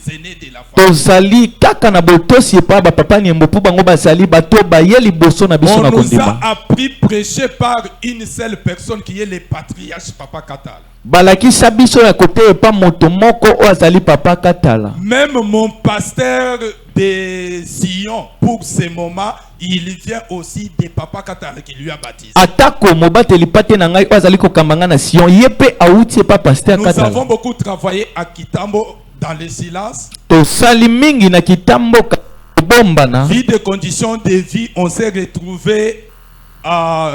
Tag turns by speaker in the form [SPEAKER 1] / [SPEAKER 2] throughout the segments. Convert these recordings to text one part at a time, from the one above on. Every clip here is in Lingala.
[SPEAKER 1] aînés de la famille.
[SPEAKER 2] Tozali kaka na botosi pa ba papa nyembo po bango basali bato bayeli boso na biso
[SPEAKER 1] On
[SPEAKER 2] na
[SPEAKER 1] nous a
[SPEAKER 2] kondima.
[SPEAKER 1] appris prêcher par une seule personne qui est le patriarche Papa Katala.
[SPEAKER 2] Balakisa biso ya kote pa moto moko o azali papa Katala.
[SPEAKER 1] Même mon pasteur de Sion, pour ce moment, il vient aussi de Papa Katala qui lui a baptisé.
[SPEAKER 2] Atako mobateli pate na ngai o azali ko kambanga na Sion yepe auti pa pasteur
[SPEAKER 1] Nous
[SPEAKER 2] Katala.
[SPEAKER 1] avons beaucoup travaillé à Kitambo dans le silence.
[SPEAKER 2] To sali mingi na kitambo bombana.
[SPEAKER 1] Vie de conditions de vie, on s'est retrouvé à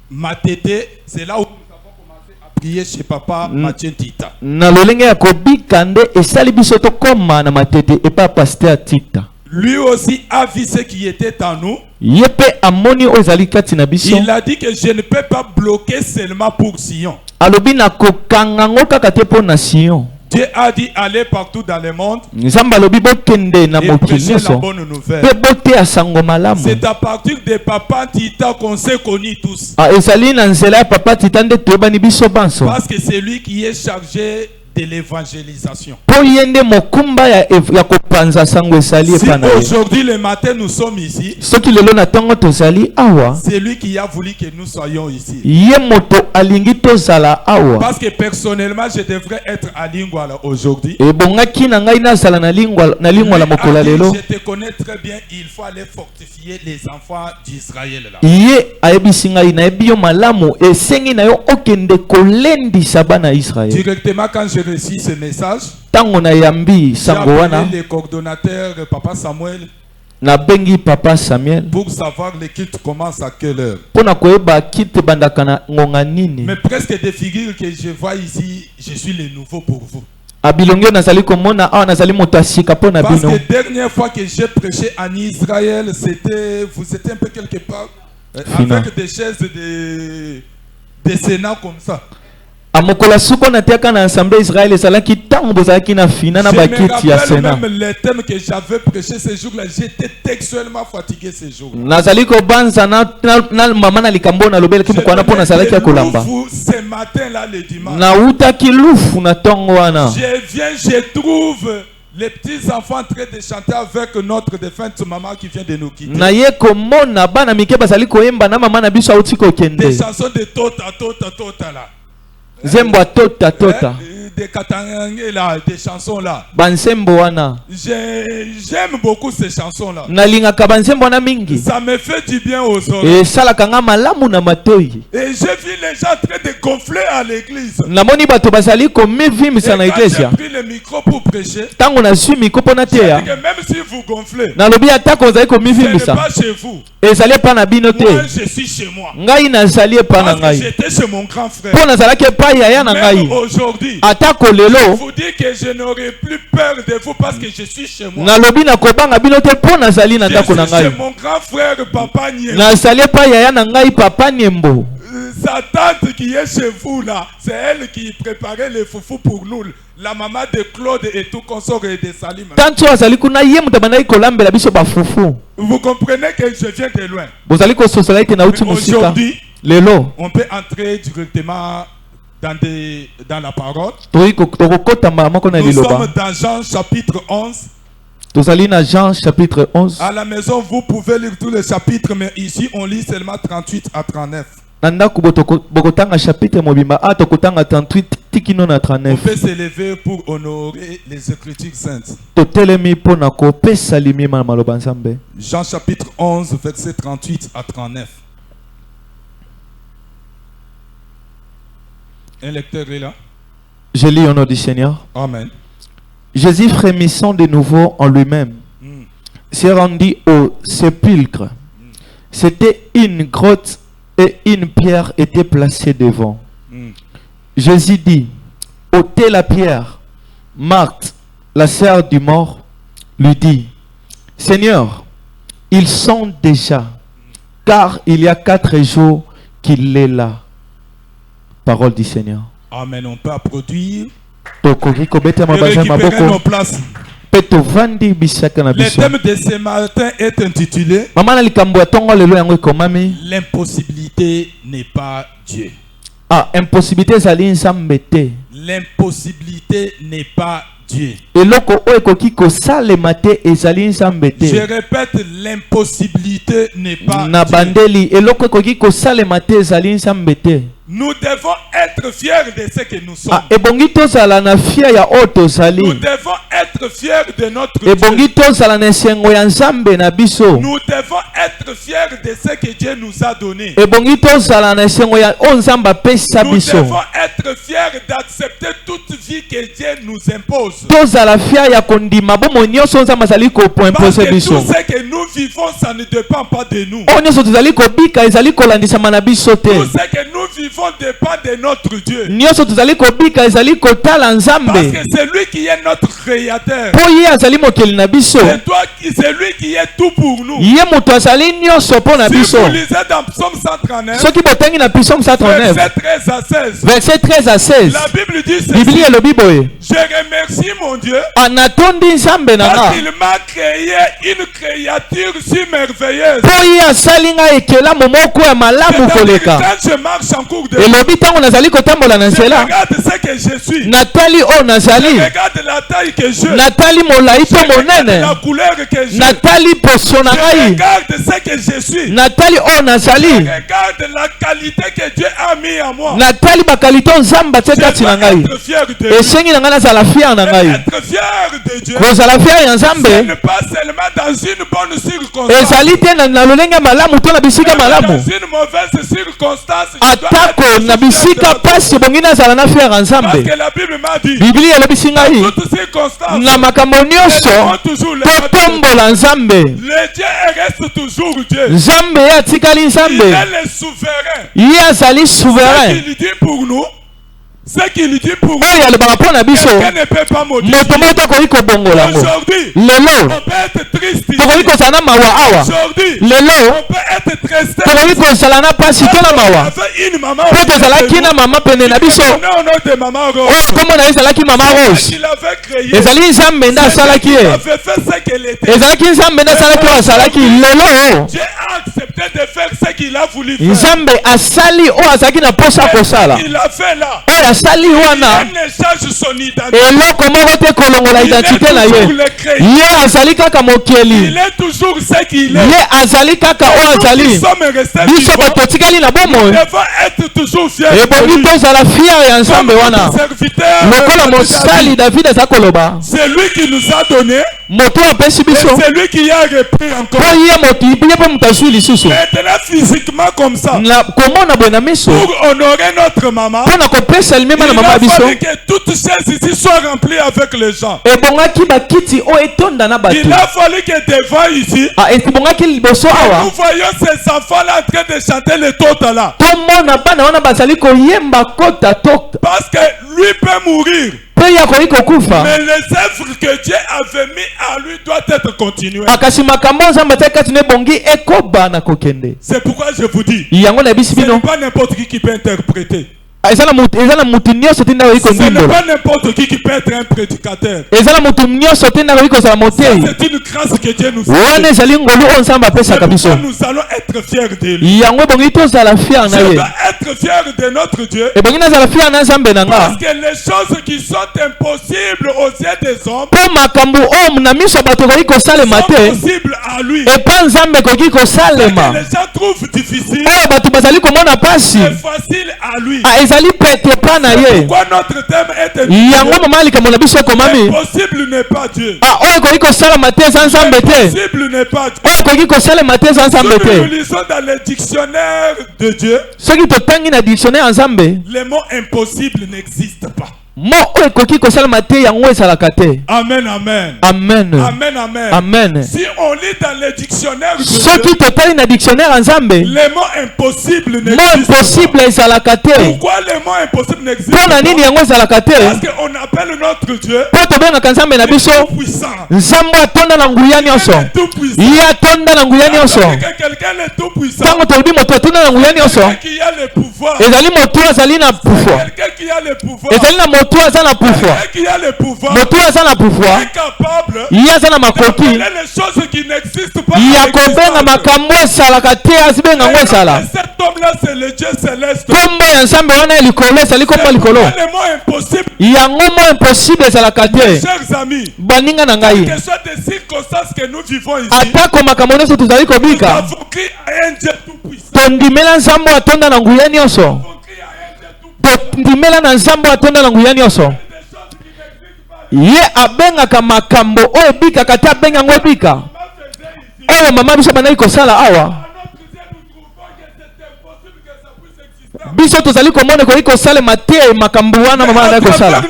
[SPEAKER 1] Matete. C'est là où nous avons commencé à prier chez Papa Mathieu Tita.
[SPEAKER 2] Na lolenge ya kobika nde esali biso to koma na matete e pa pasteur Tita.
[SPEAKER 1] Lui aussi a vu ce qui était en nous.
[SPEAKER 2] Yepe amoni o ezali kati na biso.
[SPEAKER 1] Il a dit que je ne peux pas bloquer seulement pour Sion.
[SPEAKER 2] Alobi na kokanga ngo kaka te po na Sion.
[SPEAKER 1] Dieu a dit aller partout dans le monde
[SPEAKER 2] Nzamba lobi bokende na
[SPEAKER 1] et
[SPEAKER 2] mokili
[SPEAKER 1] prêcher la
[SPEAKER 2] nyonso.
[SPEAKER 1] bonne nouvelle.
[SPEAKER 2] Pe bote ya sango malamu.
[SPEAKER 1] C'est à partir de Papa Tita qu'on s'est connus tous.
[SPEAKER 2] Ezali na nzela ya papa Tita nde toyebani biso banso.
[SPEAKER 1] Parce que c'est lui qui est chargé de l'évangélisation.
[SPEAKER 2] Po yende mokumba ya kopanza sango esali
[SPEAKER 1] Si
[SPEAKER 2] epana ye.
[SPEAKER 1] aujourd'hui le matin nous sommes ici,
[SPEAKER 2] Soki lelo na ntongo tozali awa.
[SPEAKER 1] c'est lui qui a voulu que nous soyons ici.
[SPEAKER 2] Ye moto alingi tozala awa.
[SPEAKER 1] Parce que personnellement, je devrais être à Lingwala aujourd'hui.
[SPEAKER 2] Ebongaki na ngai nazala na lingwa la mokola lelo.
[SPEAKER 1] Je te connais très bien, il faut aller fortifier les enfants d'Israël là.
[SPEAKER 2] Ye ayebisi ngai na yebi yo malamu esengi na yo okende kolendisa bana Israël.
[SPEAKER 1] Directement quand j'ai reçu ce message,
[SPEAKER 2] Tango na yambi
[SPEAKER 1] j'ai
[SPEAKER 2] sango wana
[SPEAKER 1] appelé le coordonnateur Papa Samuel
[SPEAKER 2] na bengi papa Samuel
[SPEAKER 1] pour savoir le culte commence à quelle heure.
[SPEAKER 2] pona koyeba kite bandaka na ngonga nini.
[SPEAKER 1] Mais presque des figures que je vois ici, je suis le nouveau pour vous.
[SPEAKER 2] Abilongo nazali komona awa nazali moto asika pona
[SPEAKER 1] Parce
[SPEAKER 2] bino.
[SPEAKER 1] que dernière fois que j'ai prêché en Israël, c'était, vous étiez un peu quelque part avec des chaises de Sénat comme ça.
[SPEAKER 2] Amokola suko na tiaka na assemblée Israël ezalaki tango bozalaki na fina na
[SPEAKER 1] Je me
[SPEAKER 2] bakiti ya
[SPEAKER 1] rappelle
[SPEAKER 2] Sénat.
[SPEAKER 1] même les thèmes que j'avais prêché ce jour-là. J'étais textuellement fatigué ce jour-là.
[SPEAKER 2] Nazali kobanza na mama na likambo na lobelaki mukwana pona salaki ya kolamba.
[SPEAKER 1] Ce matin-là, le dimanche,
[SPEAKER 2] Na utaki lufu na tongo wana.
[SPEAKER 1] je viens, je trouve les petits enfants en train de chanter avec notre défunte maman qui vient de nous quitter.
[SPEAKER 2] Na ye komona bana mike bazali koyemba na mama na biso auti kokende.
[SPEAKER 1] Des chansons de Tota là.
[SPEAKER 2] Zembo tota tota.
[SPEAKER 1] Des Katangé là, des chansons là.
[SPEAKER 2] Bansembo wana.
[SPEAKER 1] J'aime beaucoup ces chansons là.
[SPEAKER 2] Nalingaka bansembo wana mingi.
[SPEAKER 1] Ça me fait du bien aux oreilles.
[SPEAKER 2] E salaka nga malamu na matoi.
[SPEAKER 1] Et j'ai vu les gens en train de gonfler à l'église.
[SPEAKER 2] Namoni bato bazali komivimisa na
[SPEAKER 1] Et quand
[SPEAKER 2] iglesia.
[SPEAKER 1] j'ai pris le micro pour prêcher,
[SPEAKER 2] Tango na sui mikopo na
[SPEAKER 1] j'ai dit
[SPEAKER 2] teya.
[SPEAKER 1] que même si vous gonflez,
[SPEAKER 2] Nalobi atako ozali
[SPEAKER 1] ce n'est
[SPEAKER 2] komivimisa.
[SPEAKER 1] pas chez vous.
[SPEAKER 2] Ezali epa na bino te.
[SPEAKER 1] Moi, je suis chez moi.
[SPEAKER 2] Ngai nazali epa na
[SPEAKER 1] Parce que
[SPEAKER 2] ngai.
[SPEAKER 1] j'étais chez mon grand frère.
[SPEAKER 2] Po nazalaki epa yaya na ngai.
[SPEAKER 1] Même aujourd'hui,
[SPEAKER 2] Atako
[SPEAKER 1] je
[SPEAKER 2] lelo.
[SPEAKER 1] vous dis que je n'aurai plus peur de vous parce que je suis chez moi.
[SPEAKER 2] Nalobi na kobanga bino te po nazali na
[SPEAKER 1] Je
[SPEAKER 2] ndako na
[SPEAKER 1] suis chez
[SPEAKER 2] ngai.
[SPEAKER 1] mon grand frère Papa Niel.
[SPEAKER 2] Nazali epa yaya na ngai papa Niembo.
[SPEAKER 1] Sa tante qui est chez vous là, c'est elle qui préparait les foufous pour nous. La maman de Claude et tout consort et de Salim.
[SPEAKER 2] Tanto azali kuna ye mutu bandaki kolambela biso bafufu.
[SPEAKER 1] Vous comprenez que je viens de loin.
[SPEAKER 2] Bozali kososala ete na uti musika.
[SPEAKER 1] Aujourd'hui,
[SPEAKER 2] Lelo
[SPEAKER 1] on peut entrer directement dans la parole.
[SPEAKER 2] tokokotama moko na
[SPEAKER 1] Nous
[SPEAKER 2] liloba.
[SPEAKER 1] sommes dans Jean chapitre 11.
[SPEAKER 2] Tozali na Jean chapitre 11.
[SPEAKER 1] À la maison, vous pouvez lire tous les chapitres, mais ici, on lit seulement 38 à 39.
[SPEAKER 2] Na ndako bokotanga chapitre mobimba a tokotanga 38 tikino na
[SPEAKER 1] On
[SPEAKER 2] 39.
[SPEAKER 1] peut s'élever pour honorer les Écritures saintes.
[SPEAKER 2] Totelemi pona kopesa limima na maloba nzambe.
[SPEAKER 1] Jean chapitre 11, verset 38 à 39. Un lecteur est là.
[SPEAKER 2] Je lis au nom du Seigneur.
[SPEAKER 1] Amen.
[SPEAKER 2] Jésus, frémissant de nouveau en lui-même, s'est rendu au sépulcre. C'était une grotte et une pierre était placée devant. Jésus dit, ôtez la pierre. Marthe, la sœur du mort, lui dit, Seigneur, ils sont déjà, car il y a 4 jours qu'il est là. Parole du Seigneur.
[SPEAKER 1] Amen. On peut applaudir.
[SPEAKER 2] Et
[SPEAKER 1] Récupérer nos places. Le thème de ce matin est intitulé L'impossibilité n'est pas Dieu.
[SPEAKER 2] Ah, impossibilité zali nzambe te.
[SPEAKER 1] L'impossibilité n'est pas Dieu.
[SPEAKER 2] eloko oyo ekoki kosalema te ezali nzambe
[SPEAKER 1] Je
[SPEAKER 2] te.
[SPEAKER 1] répète, l'impossibilité n'est pas
[SPEAKER 2] Na
[SPEAKER 1] Dieu.
[SPEAKER 2] bandeli eloko ekoki kosalema te ezali nzambe te.
[SPEAKER 1] Nous devons être fiers de ce que nous sommes.
[SPEAKER 2] Ebongi tozala na fia ya oyo
[SPEAKER 1] Nous
[SPEAKER 2] tozali.
[SPEAKER 1] devons être fiers de notre
[SPEAKER 2] Ebongi
[SPEAKER 1] Dieu.
[SPEAKER 2] tozala na esengo ya nzambe na biso.
[SPEAKER 1] Nous devons être fiers de ce que Dieu nous a donné.
[SPEAKER 2] Ebongi tozala na esengo ya oyo nzambe apesa
[SPEAKER 1] Nous
[SPEAKER 2] biso.
[SPEAKER 1] devons être fiers d'accepter toute vie que Dieu nous impose.
[SPEAKER 2] Tozala fia ya kondima bomoi nyonso nzambe azali
[SPEAKER 1] Parce
[SPEAKER 2] koimpose
[SPEAKER 1] que
[SPEAKER 2] biso.
[SPEAKER 1] tout ce que nous vivons, ça ne dépend pas de nous.
[SPEAKER 2] Oyo nyonso tozali kobika ezali kolandisama na biso te.
[SPEAKER 1] Tout ce que nous vivons dépend de notre Dieu.
[SPEAKER 2] Nyonso tozali kobika ezali kotala
[SPEAKER 1] Parce
[SPEAKER 2] nzambe.
[SPEAKER 1] que c'est lui qui est notre créateur.
[SPEAKER 2] Po ye azali mokeli na biso.
[SPEAKER 1] C'est lui qui est tout pour nous.
[SPEAKER 2] Ye moto azali nyonso mpo na
[SPEAKER 1] Si
[SPEAKER 2] biso.
[SPEAKER 1] vous lisez dans Psaume 139,
[SPEAKER 2] Soki botangi na Psaume 139
[SPEAKER 1] verset 13 à 16,
[SPEAKER 2] verset 13 à 16,
[SPEAKER 1] la Bible dit ceci:
[SPEAKER 2] Biblia elobi boye,
[SPEAKER 1] je remercie mon Dieu
[SPEAKER 2] anatondi nzambe na
[SPEAKER 1] parce
[SPEAKER 2] nga
[SPEAKER 1] qu'il m'a créé une créature si merveilleuse.
[SPEAKER 2] po ye asali nga ekelamu moko ya malamu
[SPEAKER 1] C'est-à-dire,
[SPEAKER 2] koleka.
[SPEAKER 1] quand je marche en cours de
[SPEAKER 2] Elobi ntango nazali kotambola na
[SPEAKER 1] je
[SPEAKER 2] nzela,
[SPEAKER 1] regarde ce que je suis.
[SPEAKER 2] natali oyo
[SPEAKER 1] Je
[SPEAKER 2] nazali,
[SPEAKER 1] regarde la taille que je.
[SPEAKER 2] natali molai to
[SPEAKER 1] Regarde
[SPEAKER 2] monene,
[SPEAKER 1] la couleur que je.
[SPEAKER 2] natali poso na
[SPEAKER 1] Je
[SPEAKER 2] ngai,
[SPEAKER 1] regarde ce que je suis.
[SPEAKER 2] natali oyo nazali,
[SPEAKER 1] Regarde la qualité que Dieu a mis en moi.
[SPEAKER 2] natali bakalite oyo nzambe atie
[SPEAKER 1] Je
[SPEAKER 2] kati na
[SPEAKER 1] dois
[SPEAKER 2] ngai.
[SPEAKER 1] être fier de lui.
[SPEAKER 2] Esengi na ngai nazala fier na ngai.
[SPEAKER 1] Être fier de Dieu.
[SPEAKER 2] Kozala fier ya
[SPEAKER 1] Ce
[SPEAKER 2] nzambe
[SPEAKER 1] n'est pas seulement dans une bonne circonstance.
[SPEAKER 2] ezali te na lolenge malamu to na bisika
[SPEAKER 1] Dans
[SPEAKER 2] malamu.
[SPEAKER 1] une mauvaise circonstance, je dois
[SPEAKER 2] Atako
[SPEAKER 1] être
[SPEAKER 2] na
[SPEAKER 1] fier
[SPEAKER 2] bisika
[SPEAKER 1] de
[SPEAKER 2] pasi ebongi nazala na fier ya
[SPEAKER 1] Parce
[SPEAKER 2] nzambe.
[SPEAKER 1] que la Bible m'a dit,
[SPEAKER 2] Biblia elobisi ngai
[SPEAKER 1] toutes circonstances,
[SPEAKER 2] na makambo
[SPEAKER 1] nous
[SPEAKER 2] nyonso
[SPEAKER 1] devons toujours le remercier.
[SPEAKER 2] totombola nzambe.
[SPEAKER 1] Le Dieu reste toujours Dieu.
[SPEAKER 2] Nzambe ye atikali
[SPEAKER 1] Il
[SPEAKER 2] nzambe,
[SPEAKER 1] est le souverain.
[SPEAKER 2] ye azali
[SPEAKER 1] Ce
[SPEAKER 2] souverain.
[SPEAKER 1] qu'il dit pour nous, ce qu'il dit pour nous,
[SPEAKER 2] Oyo alobaka mpo na biso
[SPEAKER 1] quelqu'un ne peut pas modifier.
[SPEAKER 2] moto moko tokoki kobongola yango.
[SPEAKER 1] Aujourd'hui,
[SPEAKER 2] Lelo
[SPEAKER 1] on peut être triste ici.
[SPEAKER 2] tokoki kozala na mawa awa,
[SPEAKER 1] Aujourd'hui,
[SPEAKER 2] lelo
[SPEAKER 1] on peut être triste.
[SPEAKER 2] tokoki kozala na pasi to na
[SPEAKER 1] On
[SPEAKER 2] mawa,
[SPEAKER 1] avait une maman
[SPEAKER 2] mpo tozalaki na mama pene na biso
[SPEAKER 1] au nom de maman Rose.
[SPEAKER 2] oyo kombo na ye ezalaki mama Rose.
[SPEAKER 1] Il avait créé.
[SPEAKER 2] Ezali nzambe nde asalaki
[SPEAKER 1] Il
[SPEAKER 2] ye,
[SPEAKER 1] avait fait ce qu'elle était.
[SPEAKER 2] ezalaki nzambe nde asalaki oyo asalaki. Lelo
[SPEAKER 1] Dieu a accepté de faire ce qu'il a voulu faire.
[SPEAKER 2] nzambe asali oyo azalaki na posa kosala,
[SPEAKER 1] Il a fait là.
[SPEAKER 2] oyo asali
[SPEAKER 1] Il
[SPEAKER 2] wana
[SPEAKER 1] ne change son identité.
[SPEAKER 2] eloko moko te kolongola
[SPEAKER 1] Il est
[SPEAKER 2] identité na ye.
[SPEAKER 1] toujours le créé.
[SPEAKER 2] Ye azali kaka
[SPEAKER 1] Il
[SPEAKER 2] mokeli,
[SPEAKER 1] est toujours ce qu'il est.
[SPEAKER 2] ye azali kaka oyo
[SPEAKER 1] Nous qui
[SPEAKER 2] azali.
[SPEAKER 1] sommes restés
[SPEAKER 2] Biso
[SPEAKER 1] vivants,
[SPEAKER 2] bato tikali na bomoi
[SPEAKER 1] devons être toujours fiers de
[SPEAKER 2] ebongi
[SPEAKER 1] lui.
[SPEAKER 2] tozala fier ya
[SPEAKER 1] Comme
[SPEAKER 2] nzambe wana.
[SPEAKER 1] notre serviteur,
[SPEAKER 2] Lokola
[SPEAKER 1] David a
[SPEAKER 2] mosali
[SPEAKER 1] dit,
[SPEAKER 2] David aza koloba,
[SPEAKER 1] c'est lui qui nous a donné
[SPEAKER 2] moto apesi
[SPEAKER 1] et
[SPEAKER 2] biso
[SPEAKER 1] c'est lui qui a repris
[SPEAKER 2] po
[SPEAKER 1] encore.
[SPEAKER 2] ye moto ye mpo moto azwi lisusu
[SPEAKER 1] Maintenant, physiquement comme ça,
[SPEAKER 2] na komona boye na miso
[SPEAKER 1] pour honorer notre maman,
[SPEAKER 2] mpo na kopesa limema na
[SPEAKER 1] il
[SPEAKER 2] mama
[SPEAKER 1] a
[SPEAKER 2] biso.
[SPEAKER 1] fallu que toutes chaises ici soient remplies avec les gens.
[SPEAKER 2] Ebongaki bakiti oyo etonda na bato.
[SPEAKER 1] Il a fallu que devant ici,
[SPEAKER 2] Ebongaki liboso
[SPEAKER 1] nous
[SPEAKER 2] awa
[SPEAKER 1] voyons ces enfants-là en train de chanter le tota là.
[SPEAKER 2] tomona bana wana bazali koyemba kota toka
[SPEAKER 1] Parce que lui peut mourir.
[SPEAKER 2] mpe ye akoki kokufa.
[SPEAKER 1] Mais les œuvres que Dieu avait mis à lui doivent être continuées.
[SPEAKER 2] Kasi makambo nzambe atali kati na ebongi ekobana kokende.
[SPEAKER 1] C'est pourquoi je vous dis,
[SPEAKER 2] Yango na bisi
[SPEAKER 1] ce n'est
[SPEAKER 2] bino
[SPEAKER 1] pas n'importe qui peut interpréter.
[SPEAKER 2] eza na mutu nyonso te nde akoki
[SPEAKER 1] Ce n'est
[SPEAKER 2] kondimbola,
[SPEAKER 1] pas n'importe qui peut être un prédicateur.
[SPEAKER 2] eza na mutu nyonso te nde akoki kozala motei.
[SPEAKER 1] C'est une grâce que Dieu nous a
[SPEAKER 2] Wana
[SPEAKER 1] donnée.
[SPEAKER 2] ezali ngolu oyo nzambe
[SPEAKER 1] C'est
[SPEAKER 2] apesaka biso.
[SPEAKER 1] pourquoi nous allons être fiers de lui.
[SPEAKER 2] Yango ebongi tozala fier na
[SPEAKER 1] Je
[SPEAKER 2] ye,
[SPEAKER 1] dois être fier de notre Dieu.
[SPEAKER 2] ebongi nazala fier na nzambe na
[SPEAKER 1] Parce
[SPEAKER 2] nga
[SPEAKER 1] que les choses qui sont impossibles aux yeux des hommes
[SPEAKER 2] mpo makambo oyo na miso ya bato ekoki kosalema
[SPEAKER 1] sont
[SPEAKER 2] te
[SPEAKER 1] possibles à lui.
[SPEAKER 2] epa nzambe ekoki
[SPEAKER 1] Ce que
[SPEAKER 2] kosalema.
[SPEAKER 1] les gens trouvent difficile
[SPEAKER 2] Oyo bato bazali komona pasi
[SPEAKER 1] est facile à lui.
[SPEAKER 2] ezali pete epa na ye.
[SPEAKER 1] Pourquoi notre thème est
[SPEAKER 2] Yango
[SPEAKER 1] intitulé
[SPEAKER 2] mama likambo na biso ekomami
[SPEAKER 1] Impossible n'est pas Dieu.
[SPEAKER 2] oyo ekoki kosalema te eza nzambe te,
[SPEAKER 1] Impossible n'est pas Dieu.
[SPEAKER 2] oyo ekoki kosalema te eza nzambe
[SPEAKER 1] Si nous
[SPEAKER 2] te.
[SPEAKER 1] lisons dans le dictionnaire de Dieu,
[SPEAKER 2] Soki totangi na dictionnaire ya nzambe,
[SPEAKER 1] le mot impossible n'existe pas.
[SPEAKER 2] mo oyo ekoki kosalema te yango ezalaka te.
[SPEAKER 1] Amen, amen.
[SPEAKER 2] Amen,
[SPEAKER 1] Amen, amen.
[SPEAKER 2] amen.
[SPEAKER 1] Si on lit dans le dictionnaire de
[SPEAKER 2] Soki
[SPEAKER 1] Dieu,
[SPEAKER 2] totali na dictionnaire ya nzambe,
[SPEAKER 1] le mot impossible
[SPEAKER 2] mo
[SPEAKER 1] n'existe pas.
[SPEAKER 2] impossible ezalaka te.
[SPEAKER 1] Pourquoi le mot impossible n'existe
[SPEAKER 2] Mpo na
[SPEAKER 1] pas?
[SPEAKER 2] nini yango ezalaka te?
[SPEAKER 1] Parce qu'on appelle notre Dieu
[SPEAKER 2] Mpo tobengaka nzambe na biso
[SPEAKER 1] tout-puissant.
[SPEAKER 2] nzambe atonda na nguya nyonso,
[SPEAKER 1] Tout-puissant.
[SPEAKER 2] ye atonda na nguya nyonso.
[SPEAKER 1] Quelqu'un est tout-puissant.
[SPEAKER 2] Ntango tolobi moto atonda na nguya nyonso,
[SPEAKER 1] Quelqu'un qui a le pouvoir.
[SPEAKER 2] ezali moto azali na pouvoir,
[SPEAKER 1] Quelqu'un qui a le pouvoir.
[SPEAKER 2] ezali na moto aza na pouvoir.
[SPEAKER 1] Qui a le pouvoir.
[SPEAKER 2] Moto aza na pouvoir.
[SPEAKER 1] Incapable.
[SPEAKER 2] Yaza na makoki.
[SPEAKER 1] Les choses qui n'existent pas.
[SPEAKER 2] Ya kobenga makambo esalaka te azibenga ngo esala.
[SPEAKER 1] Cet homme-là, c'est le Dieu céleste.
[SPEAKER 2] Kombo ya nzambe wana elikolo ezali kombo likolo.
[SPEAKER 1] Le mot impossible.
[SPEAKER 2] Yango mo impossible ezalaka te.
[SPEAKER 1] Chers amis.
[SPEAKER 2] Baninga na ngai.
[SPEAKER 1] Quelles sont les circonstances que nous vivons ici.
[SPEAKER 2] Atako makambo nyonso tozali kobika.
[SPEAKER 1] Nous avons crié à un Dieu tout puissant.
[SPEAKER 2] Tondimela nzambe atonda na nguya nyonso. Tondimela na nzambe atonda na nguya nyonso. Ye abengaka makambo oyo ebikaka te abenga ngo ebika. Oyo mama biso bandaki kosala awa. Biso tozali komona koki kosalema te makambo wana mama bandaki kosala.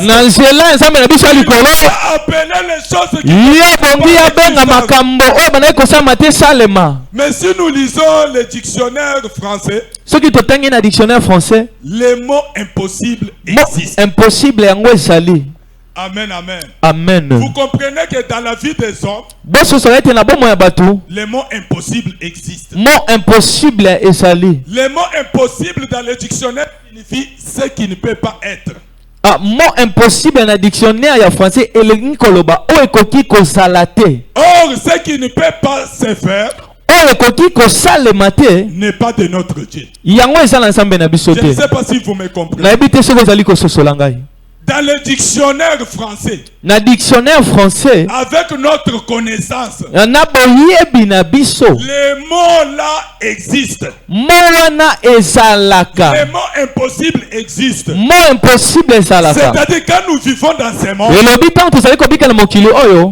[SPEAKER 2] Na nzela nzambe na biso ya likolo. Ye bongi abenga makambo oyo bandaki kosalema te salema.
[SPEAKER 1] Mais si nous lisons le dictionnaire français,
[SPEAKER 2] ce qui te dans le dictionnaire français,
[SPEAKER 1] les mots impossibles existent.
[SPEAKER 2] Impossible yango esali.
[SPEAKER 1] Amen, amen.
[SPEAKER 2] Amen.
[SPEAKER 1] Vous comprenez que dans la vie des hommes,
[SPEAKER 2] les
[SPEAKER 1] mots impossibles existent.
[SPEAKER 2] Mot impossible esali.
[SPEAKER 1] Les mots impossibles dans le dictionnaire signifie ce qui ne peut pas être.
[SPEAKER 2] Ah, mot impossible dans le dictionnaire ya français elengi koloba o ekoki kozala te.
[SPEAKER 1] Or, ce qui ne peut pas se faire n'est pas de notre Dieu. Je ne sais pas si vous me comprenez. Dans le dictionnaire français, avec notre connaissance, les mots là existent. Les mots impossibles existent. C'est-à-dire quand nous vivons dans ces mondes,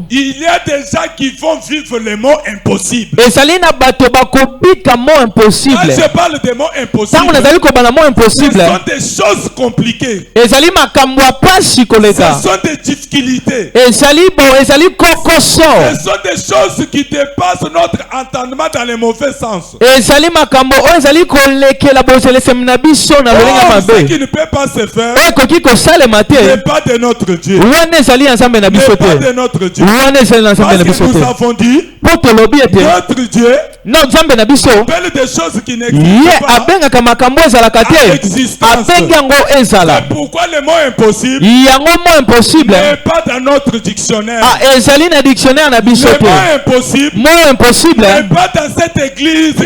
[SPEAKER 1] il y a des gens qui vont vivre les mots impossibles. Quand je parle des mots impossibles, ce sont des choses compliquées. Ce sont des difficultés. Ce sont des choses qui dépassent notre entendement dans le mauvais sens. Ce qui ne peut pas se faire n'est pas de notre Dieu. N'est pas de notre Dieu. Parce que nous avons dit notre Dieu appelle des choses qui n'existent pas à l'existence. C'est pourquoi le mot impossible n'est pas dans notre dictionnaire. Le mot impossible n'est pas dans cette église. Le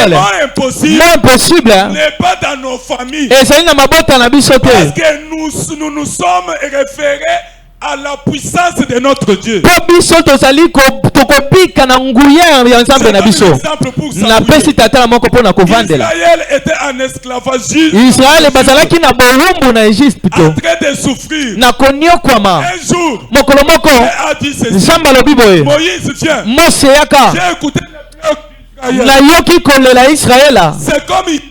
[SPEAKER 1] mot impossible n'est pas dans nos familles. Parce que nous nous sommes référés à la puissance de notre Dieu. Israël était en esclavage
[SPEAKER 2] Israël en train
[SPEAKER 1] de souffrir. Un jour,
[SPEAKER 2] a
[SPEAKER 1] dit ceci. Moïse, viens. J'ai écouté les pleurs d'Israël. C'est comme ici.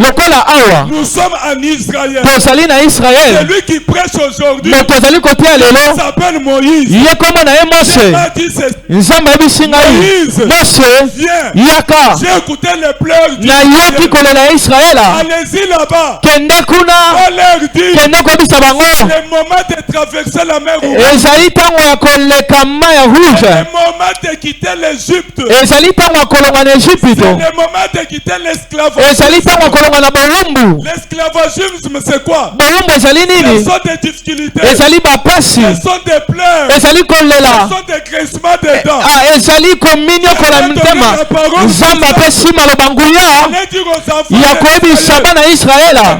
[SPEAKER 1] Nous sommes en Israël. Celui qui prêche aujourd'hui s'appelle Moïse. Il a dit Moïse, viens. J'ai écouté les pleurs d'Israël. Allez-y là-bas. On leur dit le moment de traverser la mer Rouge. Le moment de quitter l'Égypte. Le moment de quitter l'esclavage. L'esclavagisme, c'est quoi? Ce sont des difficultés. Ce sont des pleurs. Ce sont des graissements de dents.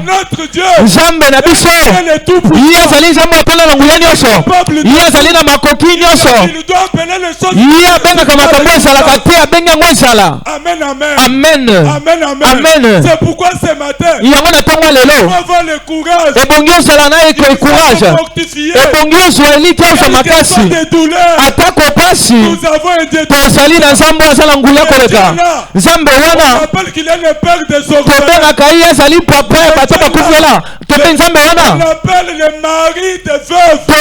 [SPEAKER 1] Notre Dieu est le tout-puissant. Il doit appeler les choses. Amen, amen. Amen, amen. C'est pourquoi ce matin, nous avons le courage de mortifier. Quelles que soient des douleurs, nous avons un Dieu. On rappelle qu'il est le père des orphelins. On appelle le mari des veuves. On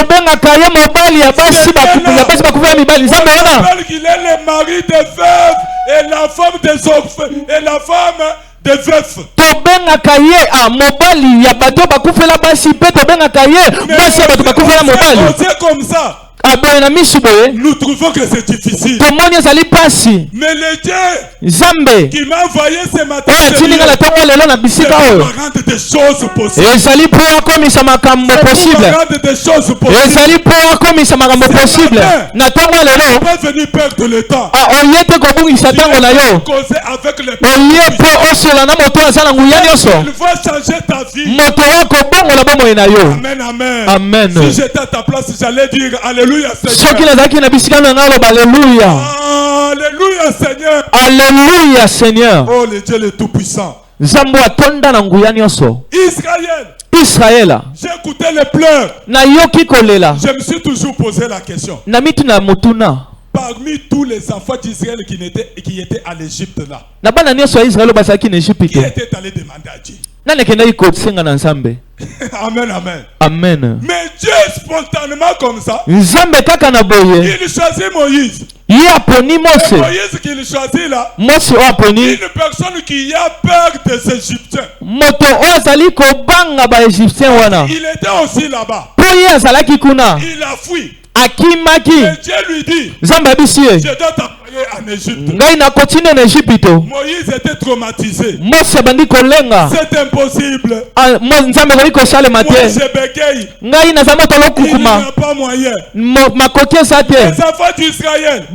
[SPEAKER 1] rappelle qu'il est le mari des veuves et la femme des orphelins et la femme des veufs. C'est comme ça.
[SPEAKER 3] Nous trouvons que c'est difficile. Mais le Dieu qui m'a envoyé ce matin rendre des choses possibles. Pas venir perdre le temps. Causer avec le il va changer ta vie. Amen, amen.
[SPEAKER 1] Amen.
[SPEAKER 3] Si j'étais à ta place, j'allais dire Alléluia Seigneur. Alléluia Seigneur.
[SPEAKER 1] Alléluia Seigneur.
[SPEAKER 3] Oh le Dieu le Tout-Puissant.
[SPEAKER 1] Israël. Israël.
[SPEAKER 3] J'ai écouté les pleurs. Je me suis toujours posé la question. Parmi tous les enfants d'Israël qui étaient à l'Égypte là, qui était allé demander à Dieu. Amen, amen.
[SPEAKER 1] Amen.
[SPEAKER 3] Mais Dieu spontanément comme ça,
[SPEAKER 1] il
[SPEAKER 3] choisit Moïse. Moïse qu'il choisit là, une personne qui a peur des Égyptiens. Il était aussi là-bas. Il a fui. Et Dieu lui dit, je dois t'envoyer en Égypte. Moïse était traumatisé. C'est impossible. Moi je bégaye. Il n'y a pas moyen. Les enfants d'Israël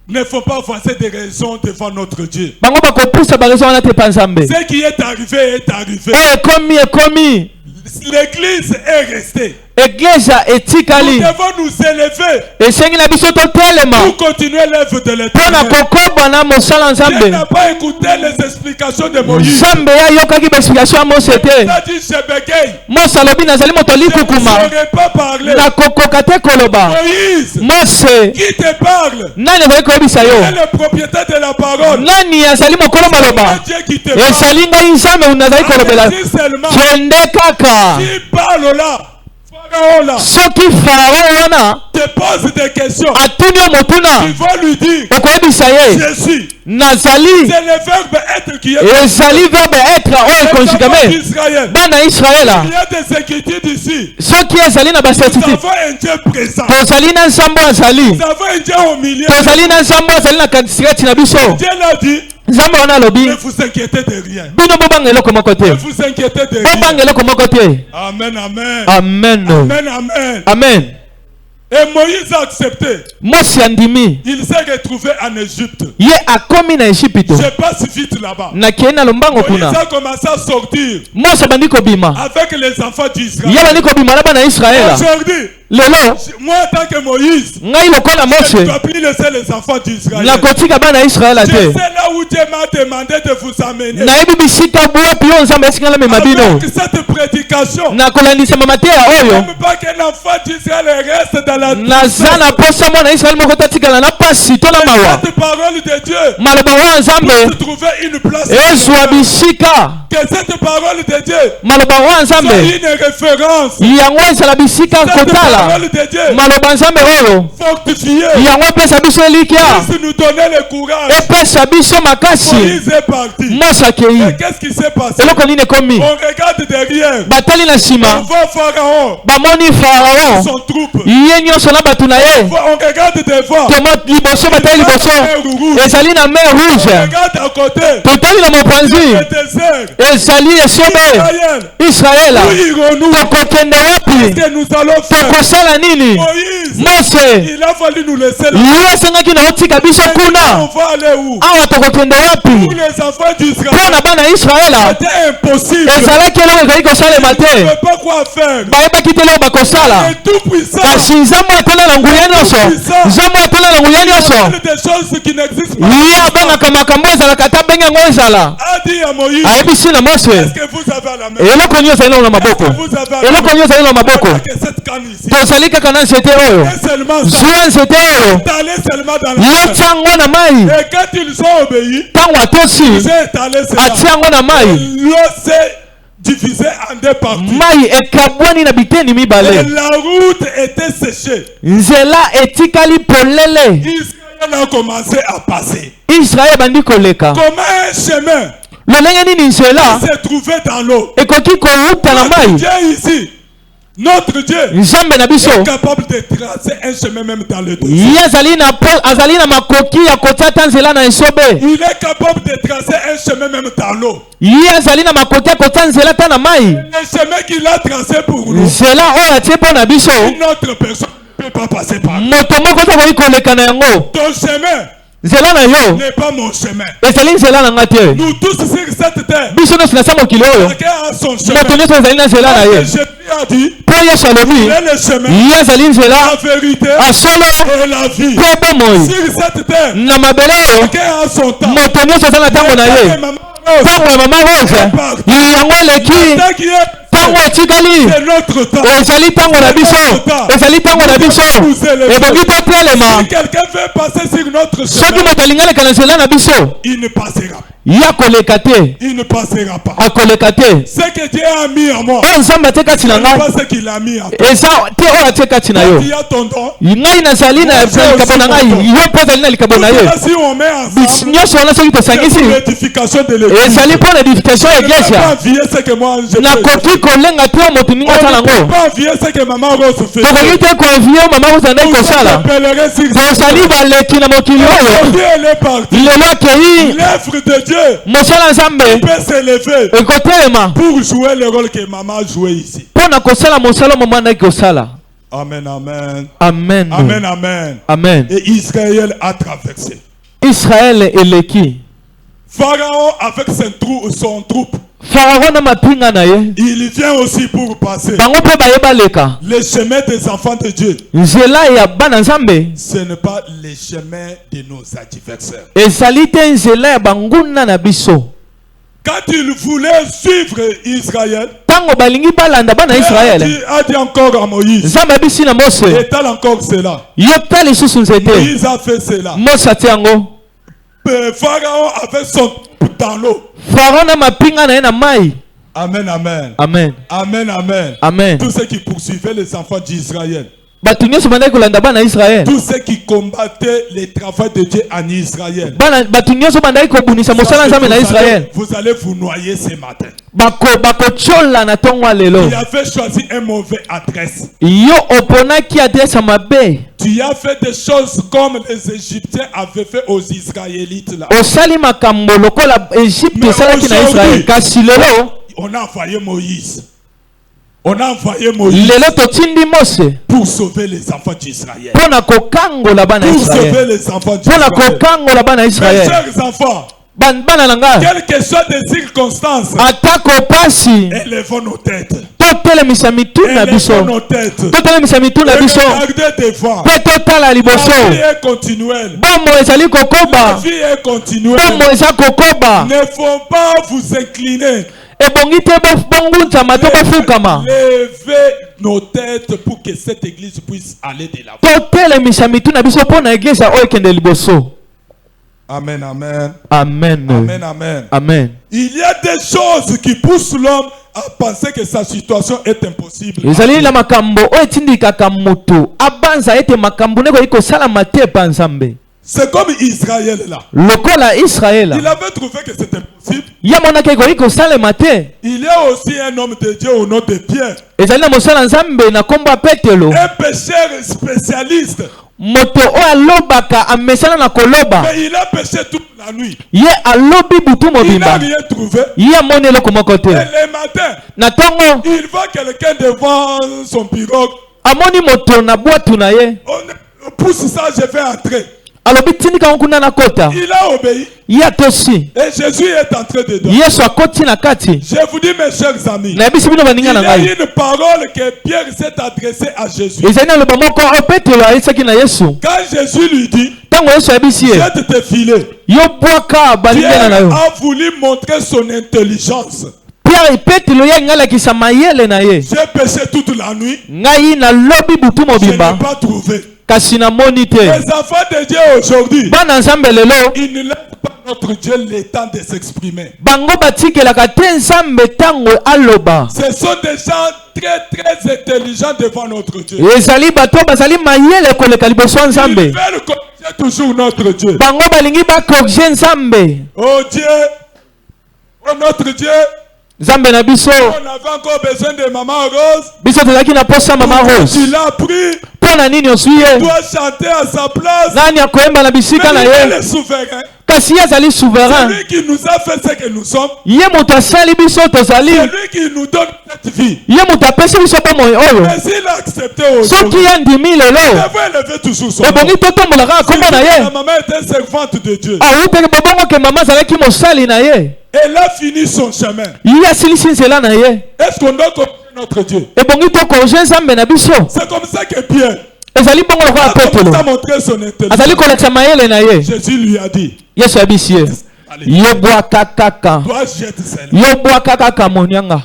[SPEAKER 3] ne faut pas avancer des raisons devant notre Dieu. Ce qui est arrivé est arrivé. L'église est restée. Nous devons nous élever pour continuer l'œuvre de l'Éternel. Dieu n'a pas écouté les explications de Moïse. Il a dit je bégaye. Je ne saurais pas parler. Moïse, qui te parle? Qui est le propriétaire de la parole? C'est Dieu qui te parle. Allez-y seulement. Qui parle là?
[SPEAKER 1] Soki Pharaon
[SPEAKER 3] te pose des questions. Tu vas lui dire je suis.
[SPEAKER 1] Nazali.
[SPEAKER 3] C'est le verbe être qui est.
[SPEAKER 1] Verbe être conjugamé. Bana Israël.
[SPEAKER 3] Il y a des inquiétudes ici.
[SPEAKER 1] Soki ezali na
[SPEAKER 3] Nous
[SPEAKER 1] bacertitude.
[SPEAKER 3] avons un Dieu présent.
[SPEAKER 1] Tozali na nsambo azali.
[SPEAKER 3] Nous avons un Dieu au milieu.
[SPEAKER 1] Tozali na nsambo azali na katikati na biso.
[SPEAKER 3] Dieu l'a dit.
[SPEAKER 1] Ne
[SPEAKER 3] vous inquiétez de rien.
[SPEAKER 1] Ne
[SPEAKER 3] vous inquiétez de rien. Amen, amen.
[SPEAKER 1] Amen.
[SPEAKER 3] Amen, amen.
[SPEAKER 1] Amen.
[SPEAKER 3] Et Moïse a accepté. Il s'est retrouvé en Égypte. Je passe vite là-bas. Moïse a commencé à sortir avec les enfants d'Israël. Aujourd'hui, moi en tant que Moïse, je ne dois plus laisser les enfants d'Israël. Je sais là où Dieu m'a demandé de vous amener. Avec cette prédication, même pas qu'un enfant d'Israël reste dans la cette parole de Dieu pour trouver une place. Que cette parole de Dieu soit une référence. Cette parole de Dieu fortifiée puisse nous donner le courage. Moïse est parti. Et qu'est-ce qui s'est passé? On regarde derrière. On voit Pharaon, son troupe. On regarde devant.
[SPEAKER 1] Ezali mer rouge.
[SPEAKER 3] Regarde à côté. Le désert. Israël. Où irons-nous? Qu'est-ce que nous allons faire? Moïse, il a fallu nous laisser là. On va aller où? Pour les enfants d'Israël, c'était impossible. Ils ne savaient pas quoi faire. Le Tout-Puissant. Des choses qui n'existent pas. A dit à Moïse, est-ce que vous avez à la main? Est-ce que vous avez à la main? Que cette canne ici. Et seulement ça. Étalé seulement dans la main. Et quand ils ont obéi, ils ont étalé cela. L'eau s'est divisée en deux parties. Et la route était séchée. Israël a commencé à passer. Comme un chemin qui s'est trouvé dans l'eau. Dieu ici Notre Dieu est capable de tracer un chemin même dans le désert. Il est capable de tracer un chemin même dans l'eau. Le chemin qu'il a tracé pour nous, notre personne ne peut pas passer par là. Ton chemin n'est pas mon chemin. Nous tous sur cette terre, chacun a son chemin. Jésus a dit, il est le chemin, la vérité et la vie. Sur cette terre, chacun a son temps. C'est notre temps. Si quelqu'un veut passer sur notre chemin, il ne passera pas. Il ne passera pas. Ce que Dieu a mis en moi, ce n'est pas ce qu'il a mis en toi. Il y a ton don. Si on met ensemble, c'est pour l'édification de l'église. On ne peut pas envier ce que moi je fais. On ne peut pas envier ce que maman Rose fait. Aujourd'hui, elle est partie. L'œuvre de Dieu peut s'élever pour jouer le rôle que maman jouait ici. Amen, amen.
[SPEAKER 2] Amen.
[SPEAKER 3] Amen, amen.
[SPEAKER 2] Amen.
[SPEAKER 3] Et Israël a traversé.
[SPEAKER 2] Israël est qui?
[SPEAKER 3] Pharaon avec son troupe. Il vient aussi pour passer. Le chemin des enfants de Dieu, ce n'est pas le chemin de nos adversaires. Quand il voulait suivre Israël, Dieu a dit encore à Moïse, étale encore cela. Moïse a fait cela. Pharaon avait son dans l'eau. Amen, amen.
[SPEAKER 2] Amen.
[SPEAKER 3] Amen, amen.
[SPEAKER 2] Amen.
[SPEAKER 3] Tous ceux qui poursuivaient les enfants d'Israël.
[SPEAKER 2] Tous
[SPEAKER 3] ceux qui combattaient les travaux de Dieu en Israël. Vous allez vous noyer ce matin. Tu avais choisi un mauvais adresse. Tu as fait des choses comme les Égyptiens avaient fait aux Israélites là. Mais on a envoyé Moïse. On a envoyé Moïse pour sauver les enfants d'Israël. Pour sauver les enfants d'Israël. Mes chers enfants, quelles que soient les circonstances, élevons nos têtes. Élevons nos têtes. Regardez devant. La vie est continuelle. La vie est continuelle. Ne faut pas vous incliner. Levez nos têtes pour que cette église puisse aller de l'avant. Amen, amen.
[SPEAKER 2] Amen.
[SPEAKER 3] Amen, amen.
[SPEAKER 2] Amen.
[SPEAKER 3] Il y a des choses qui poussent l'homme à penser que sa situation est impossible. C'est comme Israël là. Il avait trouvé que c'était impossible. Il y a aussi un homme de Dieu au nom de Pierre. Un pécheur spécialiste. Mais il a péché toute la nuit. Il n'a rien trouvé. Et le matin, il voit quelqu'un devant son pirogue. On pousse ça, je vais entrer. Il a obéi. Et Jésus est entré dedans. Je vous dis, mes chers amis, il y a une parole que Pierre s'est adressée à Jésus. Quand Jésus lui dit, je te filé, Pierre a voulu montrer son intelligence. J'ai péché toute la nuit. Je n'ai pas trouvé. Les enfants de Dieu aujourd'hui, ils ne laissent pas notre Dieu le temps de s'exprimer. Ce sont des gens très très intelligents devant notre Dieu. Ils veulent corriger toujours notre Dieu. Oh Dieu, oh notre Dieu, Nzambe na biso.
[SPEAKER 1] On avait encore besoin de maman Rose.
[SPEAKER 3] Biso tozalaki na posa maman Rose.
[SPEAKER 1] Tu l'as pris.
[SPEAKER 3] Pona nini osuye?
[SPEAKER 1] Doit chanter à sa place.
[SPEAKER 3] Nani akoyemba na bisika na ye?
[SPEAKER 1] Il est souverain.
[SPEAKER 3] Kasi azali souverain.
[SPEAKER 1] C'est lui qui nous a fait ce que nous sommes.
[SPEAKER 3] Ye moto asali biso tozali.
[SPEAKER 1] C'est lui qui nous donne cette vie.
[SPEAKER 3] Ye moto apesi biso bomoi oyo.
[SPEAKER 1] Mais s'il a accepté aujourd'hui,
[SPEAKER 3] soki ye ndimi lelo,
[SPEAKER 1] il devait élever toujours son nom.
[SPEAKER 3] ebongi totombolaka kombo na ye.
[SPEAKER 1] La maman était servante de Dieu.
[SPEAKER 3] Awupeke bobongo ke mama azalaki mosali na ye.
[SPEAKER 1] Elle a fini son chemin.
[SPEAKER 3] Ye asilisi nzela na ye.
[SPEAKER 1] Est-ce qu'on doit connaître notre Dieu?
[SPEAKER 3] Ebongi tokonje nzambe na biso.
[SPEAKER 1] C'est comme ça que Pierre
[SPEAKER 3] ezali bongo lokola petelo
[SPEAKER 1] a montré son intelligence.
[SPEAKER 3] azali kolakisa mayele na ye.
[SPEAKER 1] Jésus lui a dit,
[SPEAKER 3] yesu abisi ye yobwaka kaka,
[SPEAKER 1] toi jette celle-là.
[SPEAKER 3] yobwaka kaka monyanga.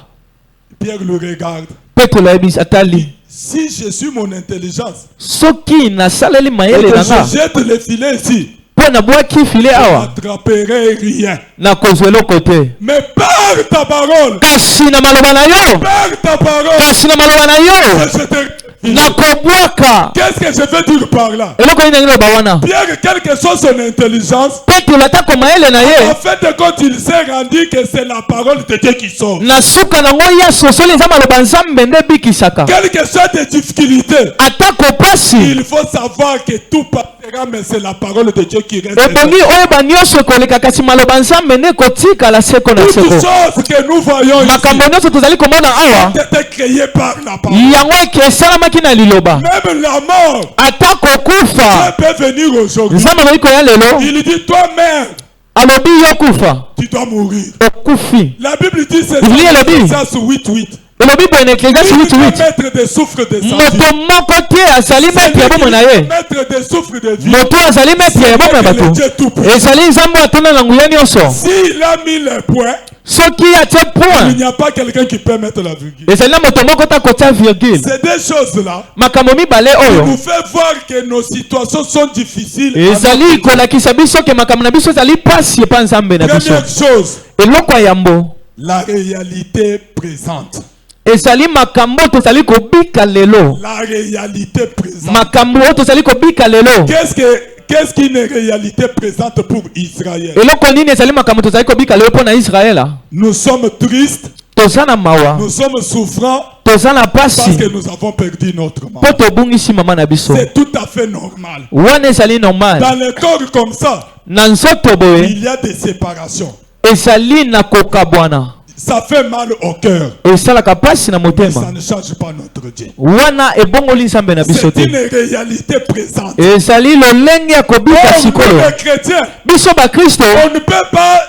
[SPEAKER 1] Pierre le regarde.
[SPEAKER 3] Petelo ayebisi atali,
[SPEAKER 1] Si je suis mon intelligence
[SPEAKER 3] soki nasaleli
[SPEAKER 1] et
[SPEAKER 3] mayele
[SPEAKER 1] que
[SPEAKER 3] nanga
[SPEAKER 1] je jette le filet ici,
[SPEAKER 3] mpo nabwaki file
[SPEAKER 1] je
[SPEAKER 3] awa
[SPEAKER 1] n'attraperai rien.
[SPEAKER 3] nakozwa eloko te.
[SPEAKER 1] Mais par ta parole,
[SPEAKER 3] kasi na maloba na yo,
[SPEAKER 1] par ta parole,
[SPEAKER 3] kasi na maloba na yo
[SPEAKER 1] je te
[SPEAKER 3] nakobwaka.
[SPEAKER 1] Qu'est-ce que je veux dire par là?
[SPEAKER 3] eloko nini nangi loba wana?
[SPEAKER 1] Pierre, quelle que soit son intelligence,
[SPEAKER 3] petelo atako mayele na
[SPEAKER 1] en
[SPEAKER 3] ye
[SPEAKER 1] fait de compte, il s'est rendu que c'est la parole de Dieu qui sauve.
[SPEAKER 3] na suka nango ya sosoli eza maloba nzambe nde ebikisaka.
[SPEAKER 1] Quelles que soient tes difficultés,
[SPEAKER 3] atako pasi
[SPEAKER 1] il faut savoir que tout partira, mais c'est la parole de Dieu qui reste.
[SPEAKER 3] ebongi oyeba nyonso ekoleka kasi maloba nzambe nde ekotikala seko na
[SPEAKER 1] Toutes
[SPEAKER 3] seko.
[SPEAKER 1] choses que nous voyons
[SPEAKER 3] makambo
[SPEAKER 1] ici
[SPEAKER 3] nyonso tozali komona awa
[SPEAKER 1] étaient créées par la parole.
[SPEAKER 3] yango eke esalamaki na liloba.
[SPEAKER 1] Même la mort,
[SPEAKER 3] atako kufa
[SPEAKER 1] Dieu peut venir aujourd'hui.
[SPEAKER 3] nzambe akoki koya lelo
[SPEAKER 1] Il dit, toi mère,
[SPEAKER 3] alobi yo kufa
[SPEAKER 1] tu dois mourir.
[SPEAKER 3] okufi.
[SPEAKER 1] La Bible dit, c'est
[SPEAKER 3] Vous liez la Bible?
[SPEAKER 1] ça sur 8:8.
[SPEAKER 3] elobi boye na eklesiasi
[SPEAKER 1] Il
[SPEAKER 3] 8:8
[SPEAKER 1] mettre des souffres de sa vie.
[SPEAKER 3] moto moko te azali maître ya bomoi na ye.
[SPEAKER 1] Mettre des souffres de vie.
[SPEAKER 3] moto azali maître ya bomoi ya bato ezali nzambe atuna na nguya nyonso.
[SPEAKER 1] S'il a mis les points,
[SPEAKER 3] soki atie
[SPEAKER 1] il
[SPEAKER 3] point
[SPEAKER 1] n'y a pas quelqu'un qui peut mettre la virgule.
[SPEAKER 3] ezali na moto moko ta kotia virgule.
[SPEAKER 1] C'est des choses-là
[SPEAKER 3] makambo mibale
[SPEAKER 1] qui
[SPEAKER 3] oyo
[SPEAKER 1] nous fait voir que nos situations sont difficiles.
[SPEAKER 3] ezali kolakisa biso ke makambo na biso ezali pasi epa nzambe na biso.
[SPEAKER 1] Première chose,
[SPEAKER 3] eloko ya yambo
[SPEAKER 1] la réalité présente.
[SPEAKER 3] ezali makambo tozali kobika lelo.
[SPEAKER 1] La réalité présente.
[SPEAKER 3] makambo oyo tozali kobika lelo.
[SPEAKER 1] Qu'est-ce qu'une réalité présente pour Israël?
[SPEAKER 3] eloko nini ezali makambo tozali kobika lelo mpo na israela?
[SPEAKER 1] Nous sommes tristes,
[SPEAKER 3] toza na mawa,
[SPEAKER 1] nous sommes souffrants
[SPEAKER 3] toza na
[SPEAKER 1] parce
[SPEAKER 3] pasi
[SPEAKER 1] que nous avons perdu notre maman.
[SPEAKER 3] mpo tobungisi mama na biso.
[SPEAKER 1] C'est tout à fait normal.
[SPEAKER 3] wana ezali normal.
[SPEAKER 1] Dans les corps comme ça,
[SPEAKER 3] na nzoto boye
[SPEAKER 1] il y a des séparations.
[SPEAKER 3] ezali na kokabwana,
[SPEAKER 1] Ça fait mal au cœur.
[SPEAKER 3] esalaka pasi na
[SPEAKER 1] Mais ça
[SPEAKER 3] motema.
[SPEAKER 1] ne change pas notre Dieu.
[SPEAKER 3] wana ebongoli nzambe na biso
[SPEAKER 1] C'est
[SPEAKER 3] te.
[SPEAKER 1] une réalité présente.
[SPEAKER 3] ezali lolenge ya kobika
[SPEAKER 1] Pour
[SPEAKER 3] sikoyo.
[SPEAKER 1] les chrétiens,
[SPEAKER 3] biso bakristo
[SPEAKER 1] on ne peut pas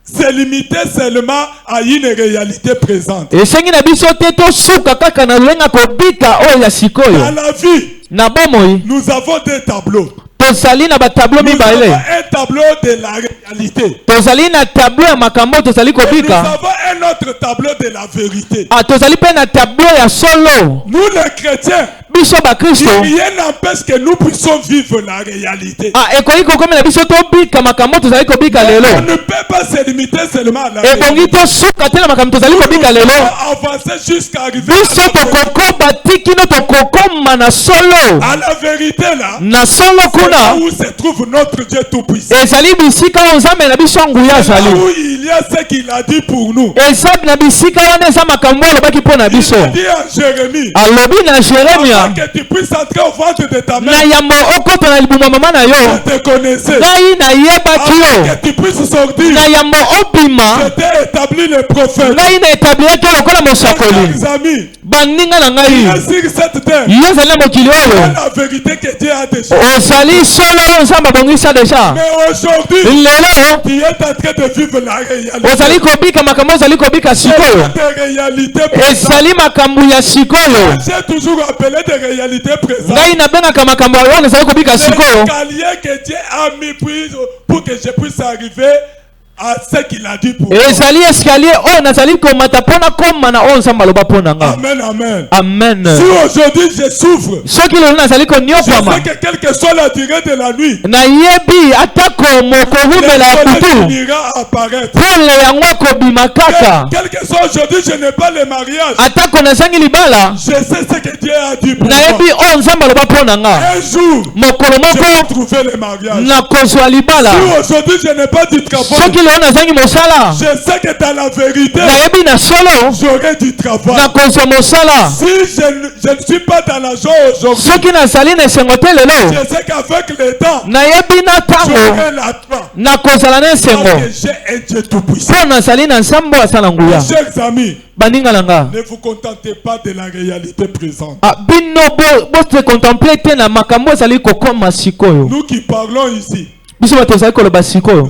[SPEAKER 1] se limiter seulement à une réalité présente.
[SPEAKER 3] esengi na biso te tosuka kaka na lolenge ya kobika oyo ya
[SPEAKER 1] Dans
[SPEAKER 3] sikoyo.
[SPEAKER 1] la vie,
[SPEAKER 3] na bomoi
[SPEAKER 1] nous avons des tableaux.
[SPEAKER 3] tozali na batablo
[SPEAKER 1] Nous avons
[SPEAKER 3] mibale.
[SPEAKER 1] un tableau de la réalité.
[SPEAKER 3] tozali na tablo ya makambo tozali
[SPEAKER 1] Et nous
[SPEAKER 3] kobika.
[SPEAKER 1] avons un autre tableau de la vérité.
[SPEAKER 3] tozali mpe na tablo ya solo.
[SPEAKER 1] Nous les chrétiens,
[SPEAKER 3] biso bakristo
[SPEAKER 1] rien n'empêche que nous puissions vivre la réalité.
[SPEAKER 3] ekoki kokomela biso tobika makambo tozali kobika
[SPEAKER 1] On
[SPEAKER 3] lelo.
[SPEAKER 1] ne peut pas se limiter seulement à la
[SPEAKER 3] ebongi
[SPEAKER 1] réalité.
[SPEAKER 3] tosuka te na makambo tozali kobika
[SPEAKER 1] Nous
[SPEAKER 3] lelo.
[SPEAKER 1] devons avancer jusqu'à arriver
[SPEAKER 3] biso tokokoba ti kino tokokoma na solo.
[SPEAKER 1] à la vérité là.
[SPEAKER 3] na solo
[SPEAKER 1] Là
[SPEAKER 3] kuna
[SPEAKER 1] où se trouve notre Dieu tout-puissant.
[SPEAKER 3] ezali bisika oyo nzambe na biso nguya
[SPEAKER 1] Là
[SPEAKER 3] azali.
[SPEAKER 1] où il y a ce qu'il a dit pour nous.
[SPEAKER 3] eza na bisika wana eza makambo oyo alobaki mpo na
[SPEAKER 1] Il
[SPEAKER 3] biso.
[SPEAKER 1] a dit à Jérémie,
[SPEAKER 3] alobi na jeremia,
[SPEAKER 1] afin que tu puisses entrer au ventre de ta mère,
[SPEAKER 3] na yambo okota na libuma mama na yo
[SPEAKER 1] je te connaissais.
[SPEAKER 3] ngai nayebaki
[SPEAKER 1] Afin
[SPEAKER 3] yo,
[SPEAKER 1] que tu puisses sortir,
[SPEAKER 3] na yambo obima
[SPEAKER 1] je t'ai établi les prophètes.
[SPEAKER 3] ngai na etabliaki yo lokola mosakoli.
[SPEAKER 1] Mes amis,
[SPEAKER 3] baninga na ngai
[SPEAKER 1] sur cette terre,
[SPEAKER 3] yo ezali na mokili oyo
[SPEAKER 1] la vérité que Dieu a déjà.
[SPEAKER 3] ozali solo oyo nzambe abongisa deja.
[SPEAKER 1] Mais aujourd'hui,
[SPEAKER 3] lelo
[SPEAKER 1] tu es en train de vivre la réalité.
[SPEAKER 3] ozali kobika makambo ozali kobika sikoyo,
[SPEAKER 1] Des réalités présentes.
[SPEAKER 3] ezali makambo ya sikoyo.
[SPEAKER 1] J'ai toujours appelé des réalités présentes.
[SPEAKER 3] ngai nabengaka makambo ya wana ezali kobika sikoyo.
[SPEAKER 1] L'escalier que Dieu a mis pour que je puisse arriver à ce qu'il a dit pour moi.
[SPEAKER 3] ezali escalier oyo nazali komata mpona koma na oyo nzambe aloba mpo na nga.
[SPEAKER 1] Amen, amen.
[SPEAKER 3] amen.
[SPEAKER 1] Si aujourd'hui je souffre,
[SPEAKER 3] soki lelo nazali
[SPEAKER 1] je
[SPEAKER 3] konyokama,
[SPEAKER 1] sais que quelle que soit la durée de la nuit,
[SPEAKER 3] nayebi atako mokorumela ya
[SPEAKER 1] le
[SPEAKER 3] kutu
[SPEAKER 1] soleil ira apparaître.
[SPEAKER 3] pole yango ekobima kaka.
[SPEAKER 1] Quel que soit aujourd'hui, je n'ai pas le mariage.
[SPEAKER 3] atako nazangi libala,
[SPEAKER 1] Je sais ce que Dieu a dit pour moi.
[SPEAKER 3] nayebi oyo nzambe aloba mpo Un jour, je vais trouver le mariage. Si aujourd'hui je n'ai pas du travail, je sais que dans la vérité, j'aurai du travail. Si je ne suis pas dans la joie aujourd'hui, je sais qu'avec le temps, j'aurai la joie. J'ai un Dieu tout-puissant. Chers amis, ne vous contentez pas de la réalité présente. Nous qui parlons ici, nous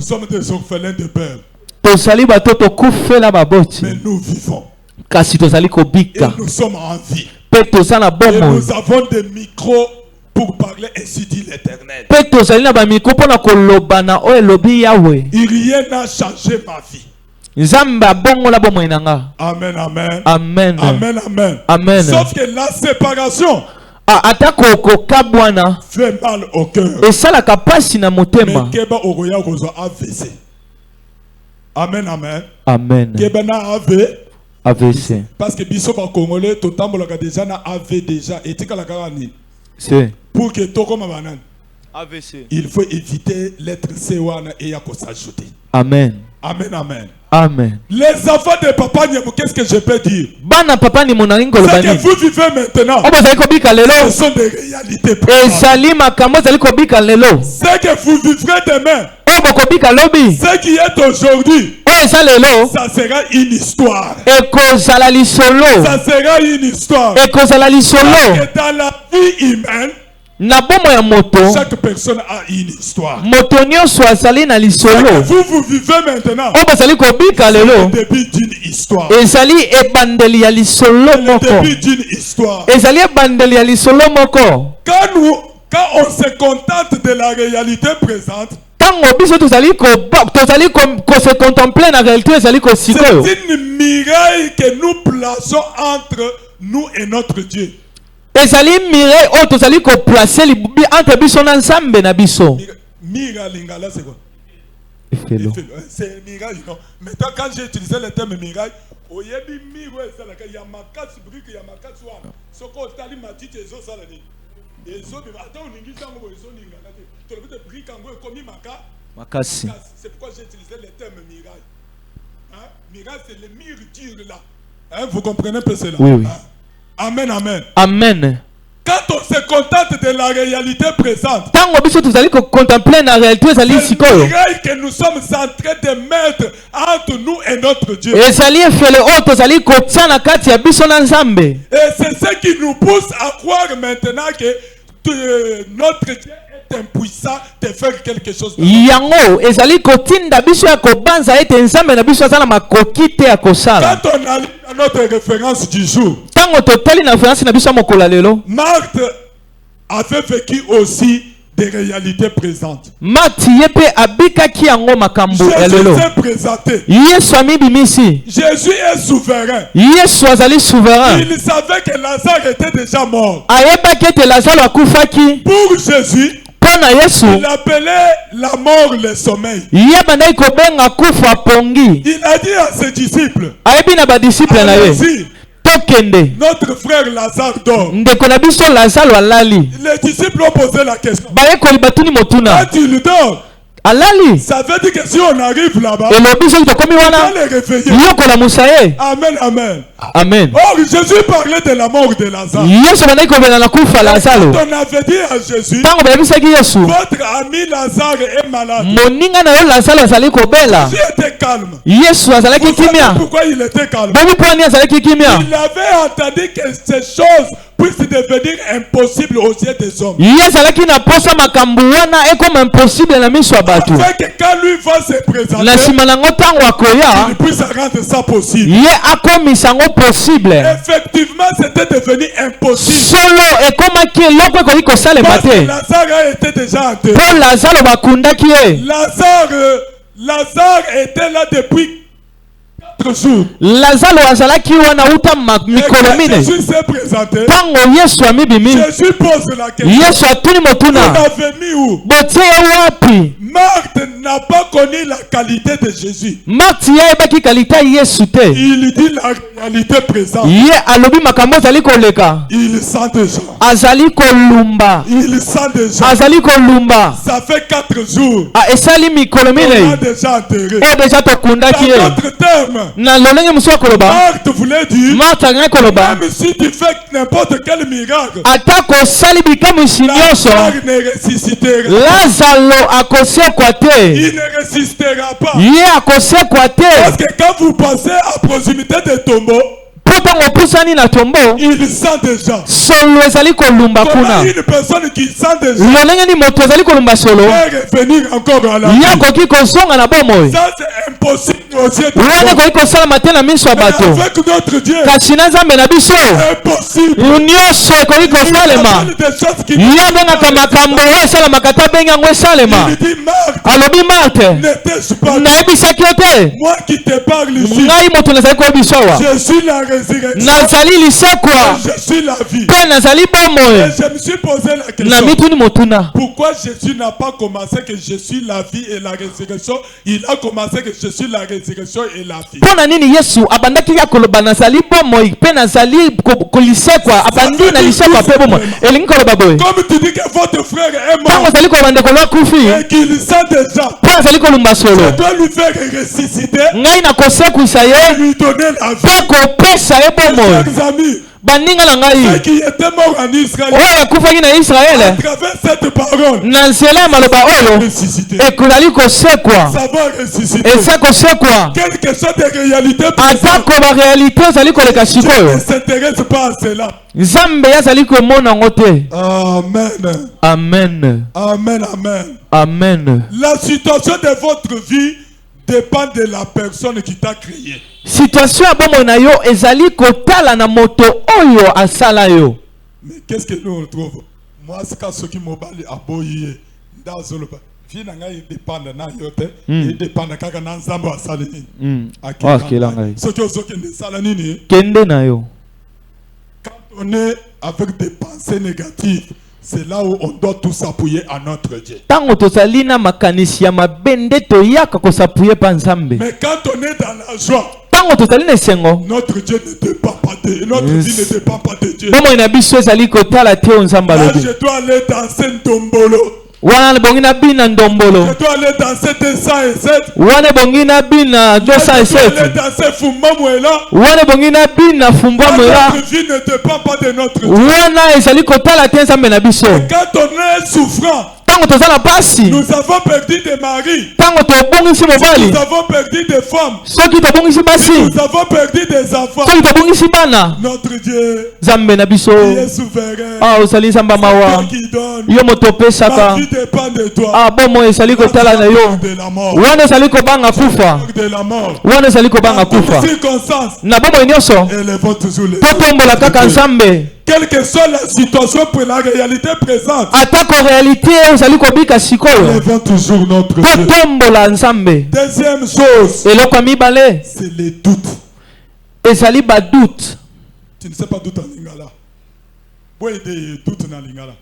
[SPEAKER 3] sommes des orphelins de père. Mais nous vivons. Et nous sommes en vie. Et nous avons des micros pour parler, ainsi dit l'Éternel. Rien n'a changé ma vie. Amen, amen.
[SPEAKER 2] Amen.
[SPEAKER 3] Amen, amen.
[SPEAKER 2] Amen.
[SPEAKER 3] Sauf que la séparation fait mal au cœur.
[SPEAKER 2] Et ça la capacité na motema.
[SPEAKER 3] Amen, amen.
[SPEAKER 2] Amen. AVC.
[SPEAKER 3] Parce que bisoba congolais totambolaka déjà na AV déjà et tika la karani.
[SPEAKER 2] C'est
[SPEAKER 3] pour que toko mabanan.
[SPEAKER 2] AVC.
[SPEAKER 3] Il faut éviter l'être sewana et ya ko s'ajouter.
[SPEAKER 2] Amen.
[SPEAKER 3] Amen, amen.
[SPEAKER 2] Amen.
[SPEAKER 3] Les enfants de papa Nyemo, qu'est-ce que je peux dire?
[SPEAKER 2] Bana papa ni monaringo
[SPEAKER 3] ce que vous vivez maintenant, ce sont des réalités. Ce que vous vivrez demain, ce qui est aujourd'hui, ça sera une histoire. Ça sera une histoire. Parce que dans la vie humaine, chaque personne a une histoire. Ce que vous vivez maintenant, c'est le début d'une histoire. Le début d'une histoire. Quand on se contente de la réalité présente, c'est une muraille que nous plaçons entre nous et notre Dieu.
[SPEAKER 2] Ezali mire o tozali ko placer entre biso na nzambe na biso.
[SPEAKER 3] Mira lingala c'est quoi? C'est miraille non. Maintenant quand j'ai utilisé le terme miraille, oyebi miro ezala ka ya makasi brique ya makasi wana. Soko tali matite ezo sala ni. Ezo be ata oningi sango ezo lingala te. To le brique ango ekomi
[SPEAKER 2] makasi.
[SPEAKER 3] C'est pourquoi j'ai utilisé le terme miraille. Hein? Miraille c'est le mur dur là. Hein? Vous comprenez un peu cela?
[SPEAKER 2] Oui, oui.
[SPEAKER 3] Hein? Amen, amen.
[SPEAKER 2] Amen.
[SPEAKER 3] Quand on se contente de la réalité présente,
[SPEAKER 2] c'est
[SPEAKER 3] le miracle que nous sommes en train de mettre entre nous et notre Dieu.
[SPEAKER 2] Et c'est
[SPEAKER 3] ce qui nous pousse à croire maintenant que notre Dieu est impuissant de faire quelque chose. Quand on a notre référence du jour, Marthe avait vécu aussi des réalités présentes. Jésus s'est présenté. Jésus est souverain. Il savait que Lazare était déjà mort. Pour Jésus, il appelait la mort le sommeil. Il a dit à ses disciples, allez-y, notre frère Lazare dort. Les disciples ont posé la question, quand il dort, ça veut dire que si on arrive là-bas, on va les réveiller. Amen, amen.
[SPEAKER 2] Amen.
[SPEAKER 3] Or, Jésus parlait de la mort de Lazare. Quand on avait dit à Jésus, votre ami Lazare est malade, Jésus était calme. Vous savez pourquoi il était calme? Il avait entendu que ces choses puissent devenir impossibles aux yeux des hommes. Afin que quand lui va se présenter, il puisse rendre ça possible. Effectivement, c'était devenu impossible. Parce que Lazare était déjà enterré. Lazare était là depuis 4 jours.
[SPEAKER 1] Lazaro azalaki wana uta mikolo mine.
[SPEAKER 3] Jésus s'est présenté.
[SPEAKER 1] Tango Yesu amibimi.
[SPEAKER 3] Jésus pose la question.
[SPEAKER 1] Yesu atuni motuna.
[SPEAKER 3] Vous l'avez mis où?
[SPEAKER 1] Botie wapi?
[SPEAKER 3] Marthe n'a pas connu la qualité de Jésus.
[SPEAKER 1] Marthe yebaki qualité Yesu te.
[SPEAKER 3] Il dit la réalité présente.
[SPEAKER 1] Ye alobi makambo azali koleka.
[SPEAKER 3] Il sent déjà.
[SPEAKER 1] Azali kolumba.
[SPEAKER 3] Il sent déjà.
[SPEAKER 1] Azali kolumba.
[SPEAKER 3] Ça fait 4 jours.
[SPEAKER 1] Esali mikolo mine.
[SPEAKER 3] On a déjà enterré.
[SPEAKER 1] Déjà tokundaki ye.
[SPEAKER 3] Dans d'autres termes,
[SPEAKER 1] Na lolenge muso koloba.
[SPEAKER 3] Marthe voulait dire,
[SPEAKER 1] Marthe ngana koloba.
[SPEAKER 3] même si tu fais n'importe quel miracle,
[SPEAKER 1] Atako sali bikamushi nyonso.
[SPEAKER 3] Lazare ne ressuscitera.
[SPEAKER 1] Lazaro akosekwa te.
[SPEAKER 3] Il ne ressuscitera pas.
[SPEAKER 1] Ye akosekwa te.
[SPEAKER 3] Parce que quand vous passez à proximité des tombeaux,
[SPEAKER 1] Potango pusani na tombo.
[SPEAKER 3] il sent déjà.
[SPEAKER 1] Solo ezali kolumba kuna.
[SPEAKER 3] Comment une personne qui sent déjà
[SPEAKER 1] Lolenge ni moto ezali kolumba solo.
[SPEAKER 3] peut revenir encore à la vie?
[SPEAKER 1] Ya koki kozonga na bomoi.
[SPEAKER 3] Ça c'est impossible aussi.
[SPEAKER 1] Wana koki kosala mate na miso ya bato.
[SPEAKER 3] Avec notre Dieu,
[SPEAKER 1] Kasi na Nzambe na biso.
[SPEAKER 3] impossible.
[SPEAKER 1] Nyonso ekoki kosalema.
[SPEAKER 3] Des choses qui
[SPEAKER 1] Ye abengaka makambo oyo esalamaka te abengi yango esalema.
[SPEAKER 3] il dit, Marthe,
[SPEAKER 1] Alobi Marthe.
[SPEAKER 3] n'étais-je pas
[SPEAKER 1] Nayebisaki yo te.
[SPEAKER 3] moi qui te parle ici?
[SPEAKER 1] Ngai moto nazali koyebisa awa.
[SPEAKER 3] Je suis la résurrection.
[SPEAKER 1] Nazali lisekwa.
[SPEAKER 3] Je suis la vie.
[SPEAKER 1] Mpe nazali
[SPEAKER 3] Et
[SPEAKER 1] bomoi.
[SPEAKER 3] je me suis posé la
[SPEAKER 1] Na
[SPEAKER 3] question.
[SPEAKER 1] mituni motuna.
[SPEAKER 3] Pourquoi Jésus n'a pas commencé que je suis la vie et la résurrection? Il a commencé que je suis la résurrection et la vie.
[SPEAKER 1] Mpo na nini Yesu abandaki ya koloba nazali bomoi mpe nazali kolisekwa abandi na lisekwa mpe bomoi. Elingi koloba boye.
[SPEAKER 3] Comme tu dis que votre frère est
[SPEAKER 1] Ntango
[SPEAKER 3] mort
[SPEAKER 1] azali koloba ndeko lo akufi.
[SPEAKER 3] et qu'il sent déjà,
[SPEAKER 1] Mpe azali kolumba solo.
[SPEAKER 3] je dois lui faire ressusciter
[SPEAKER 1] Ngai nakosekwisa
[SPEAKER 3] et
[SPEAKER 1] ye
[SPEAKER 3] lui donner la vie.
[SPEAKER 1] mpe kopesa ye bomoi.
[SPEAKER 3] Chers amis,
[SPEAKER 1] Baninga na
[SPEAKER 3] ceux
[SPEAKER 1] ngai
[SPEAKER 3] qui étaient morts en Israël,
[SPEAKER 1] oyo akufaki na
[SPEAKER 3] à
[SPEAKER 1] Israele
[SPEAKER 3] travers cette parole,
[SPEAKER 1] na nzela ya maloba oyo
[SPEAKER 3] ressusciter.
[SPEAKER 1] ekozali kosekwa.
[SPEAKER 3] Ça va ressusciter.
[SPEAKER 1] Eza kosekwa.
[SPEAKER 3] Quelque chose de réalité présente.
[SPEAKER 1] Atako barealité ezali koleka
[SPEAKER 3] Je
[SPEAKER 1] sikoyo.
[SPEAKER 3] ne s'intéresse pas à cela.
[SPEAKER 1] Nzambe azali komona yango te.
[SPEAKER 3] Amen.
[SPEAKER 1] Amen.
[SPEAKER 3] Amen. Amen.
[SPEAKER 1] Amen.
[SPEAKER 3] La situation de votre vie dépend de la personne qui t'a créé.
[SPEAKER 1] Situation ya bomoi na yo ezali kotala na moto oyo asala yo.
[SPEAKER 3] Mais qu'est-ce que nous retrouvons? Moi, c'est quand ceux qui m'ont bali à boyer dans le vie n'a dépend na yote, il dépend de kaka na nzambo asali nini. Ceux qui ont ne sala nini.
[SPEAKER 1] Kende na yo.
[SPEAKER 3] Quand on est avec des pensées négatives, c'est là où on doit tous s'appuyer à notre Dieu.
[SPEAKER 1] Tango tozali na makanisi ya mabende toyaka kosapuye pa Nzambe.
[SPEAKER 3] Mais quand on est dans la joie,
[SPEAKER 1] Tango tozali na esengo.
[SPEAKER 3] notre Dieu ne dépend pas de notre vie ne dépend pas de Dieu.
[SPEAKER 1] Bomoi na biso ezali kotala te o Nzambe
[SPEAKER 3] Là,
[SPEAKER 1] alobi.
[SPEAKER 3] je dois aller danser ndombolo.
[SPEAKER 1] Wana bongi na bina ndombolo.
[SPEAKER 3] Je dois aller danser 207.
[SPEAKER 1] Wana bongi na bina
[SPEAKER 3] Je dois
[SPEAKER 1] 207.
[SPEAKER 3] aller danser Fumamwela.
[SPEAKER 1] Wana bongi na bina fumba mwela.
[SPEAKER 3] Notre vie ne dépend pas de notre Dieu.
[SPEAKER 1] Wana ezali kotala te Nzambe na biso.
[SPEAKER 3] Quand on est souffrant,
[SPEAKER 1] Tango tozala pasi.
[SPEAKER 3] nous avons perdu des maris.
[SPEAKER 1] Tango tobongisi mobali.
[SPEAKER 3] Nous avons perdu des femmes.
[SPEAKER 1] Soki tobongisi basi.
[SPEAKER 3] Nous avons perdu des enfants.
[SPEAKER 1] Soki tobongisi bana.
[SPEAKER 3] Notre Dieu
[SPEAKER 1] Nzambe na biso.
[SPEAKER 3] qui est souverain.
[SPEAKER 1] Ah ozali Nzamba mawa.
[SPEAKER 3] Toi qui donne.
[SPEAKER 1] Yo moto
[SPEAKER 3] Ma
[SPEAKER 1] opesaka.
[SPEAKER 3] vie dépend de toi.
[SPEAKER 1] Ah bomoi ezali kotala na yo.
[SPEAKER 3] De la mort.
[SPEAKER 1] Wana ezali kobanga kufa.
[SPEAKER 3] De la mort.
[SPEAKER 1] Wana ezali kobanga
[SPEAKER 3] Dans
[SPEAKER 1] kufa.
[SPEAKER 3] toutes circonstances,
[SPEAKER 1] Na bomoi nyonso.
[SPEAKER 3] élevons toujours les
[SPEAKER 1] Totombola kaka Nzambe.
[SPEAKER 3] quelle que soit la situation pour la réalité présente,
[SPEAKER 1] Atako réalité ezali kobika sikoyo.
[SPEAKER 3] élevons toujours notre Dieu.
[SPEAKER 1] Totombola Nzambe.
[SPEAKER 3] Deuxième chose,
[SPEAKER 1] Eloko ya mibale
[SPEAKER 3] c'est les doutes.
[SPEAKER 1] ezali badoute.
[SPEAKER 3] Tu ne sais pas doute en lingala. Où est des doutes en lingala?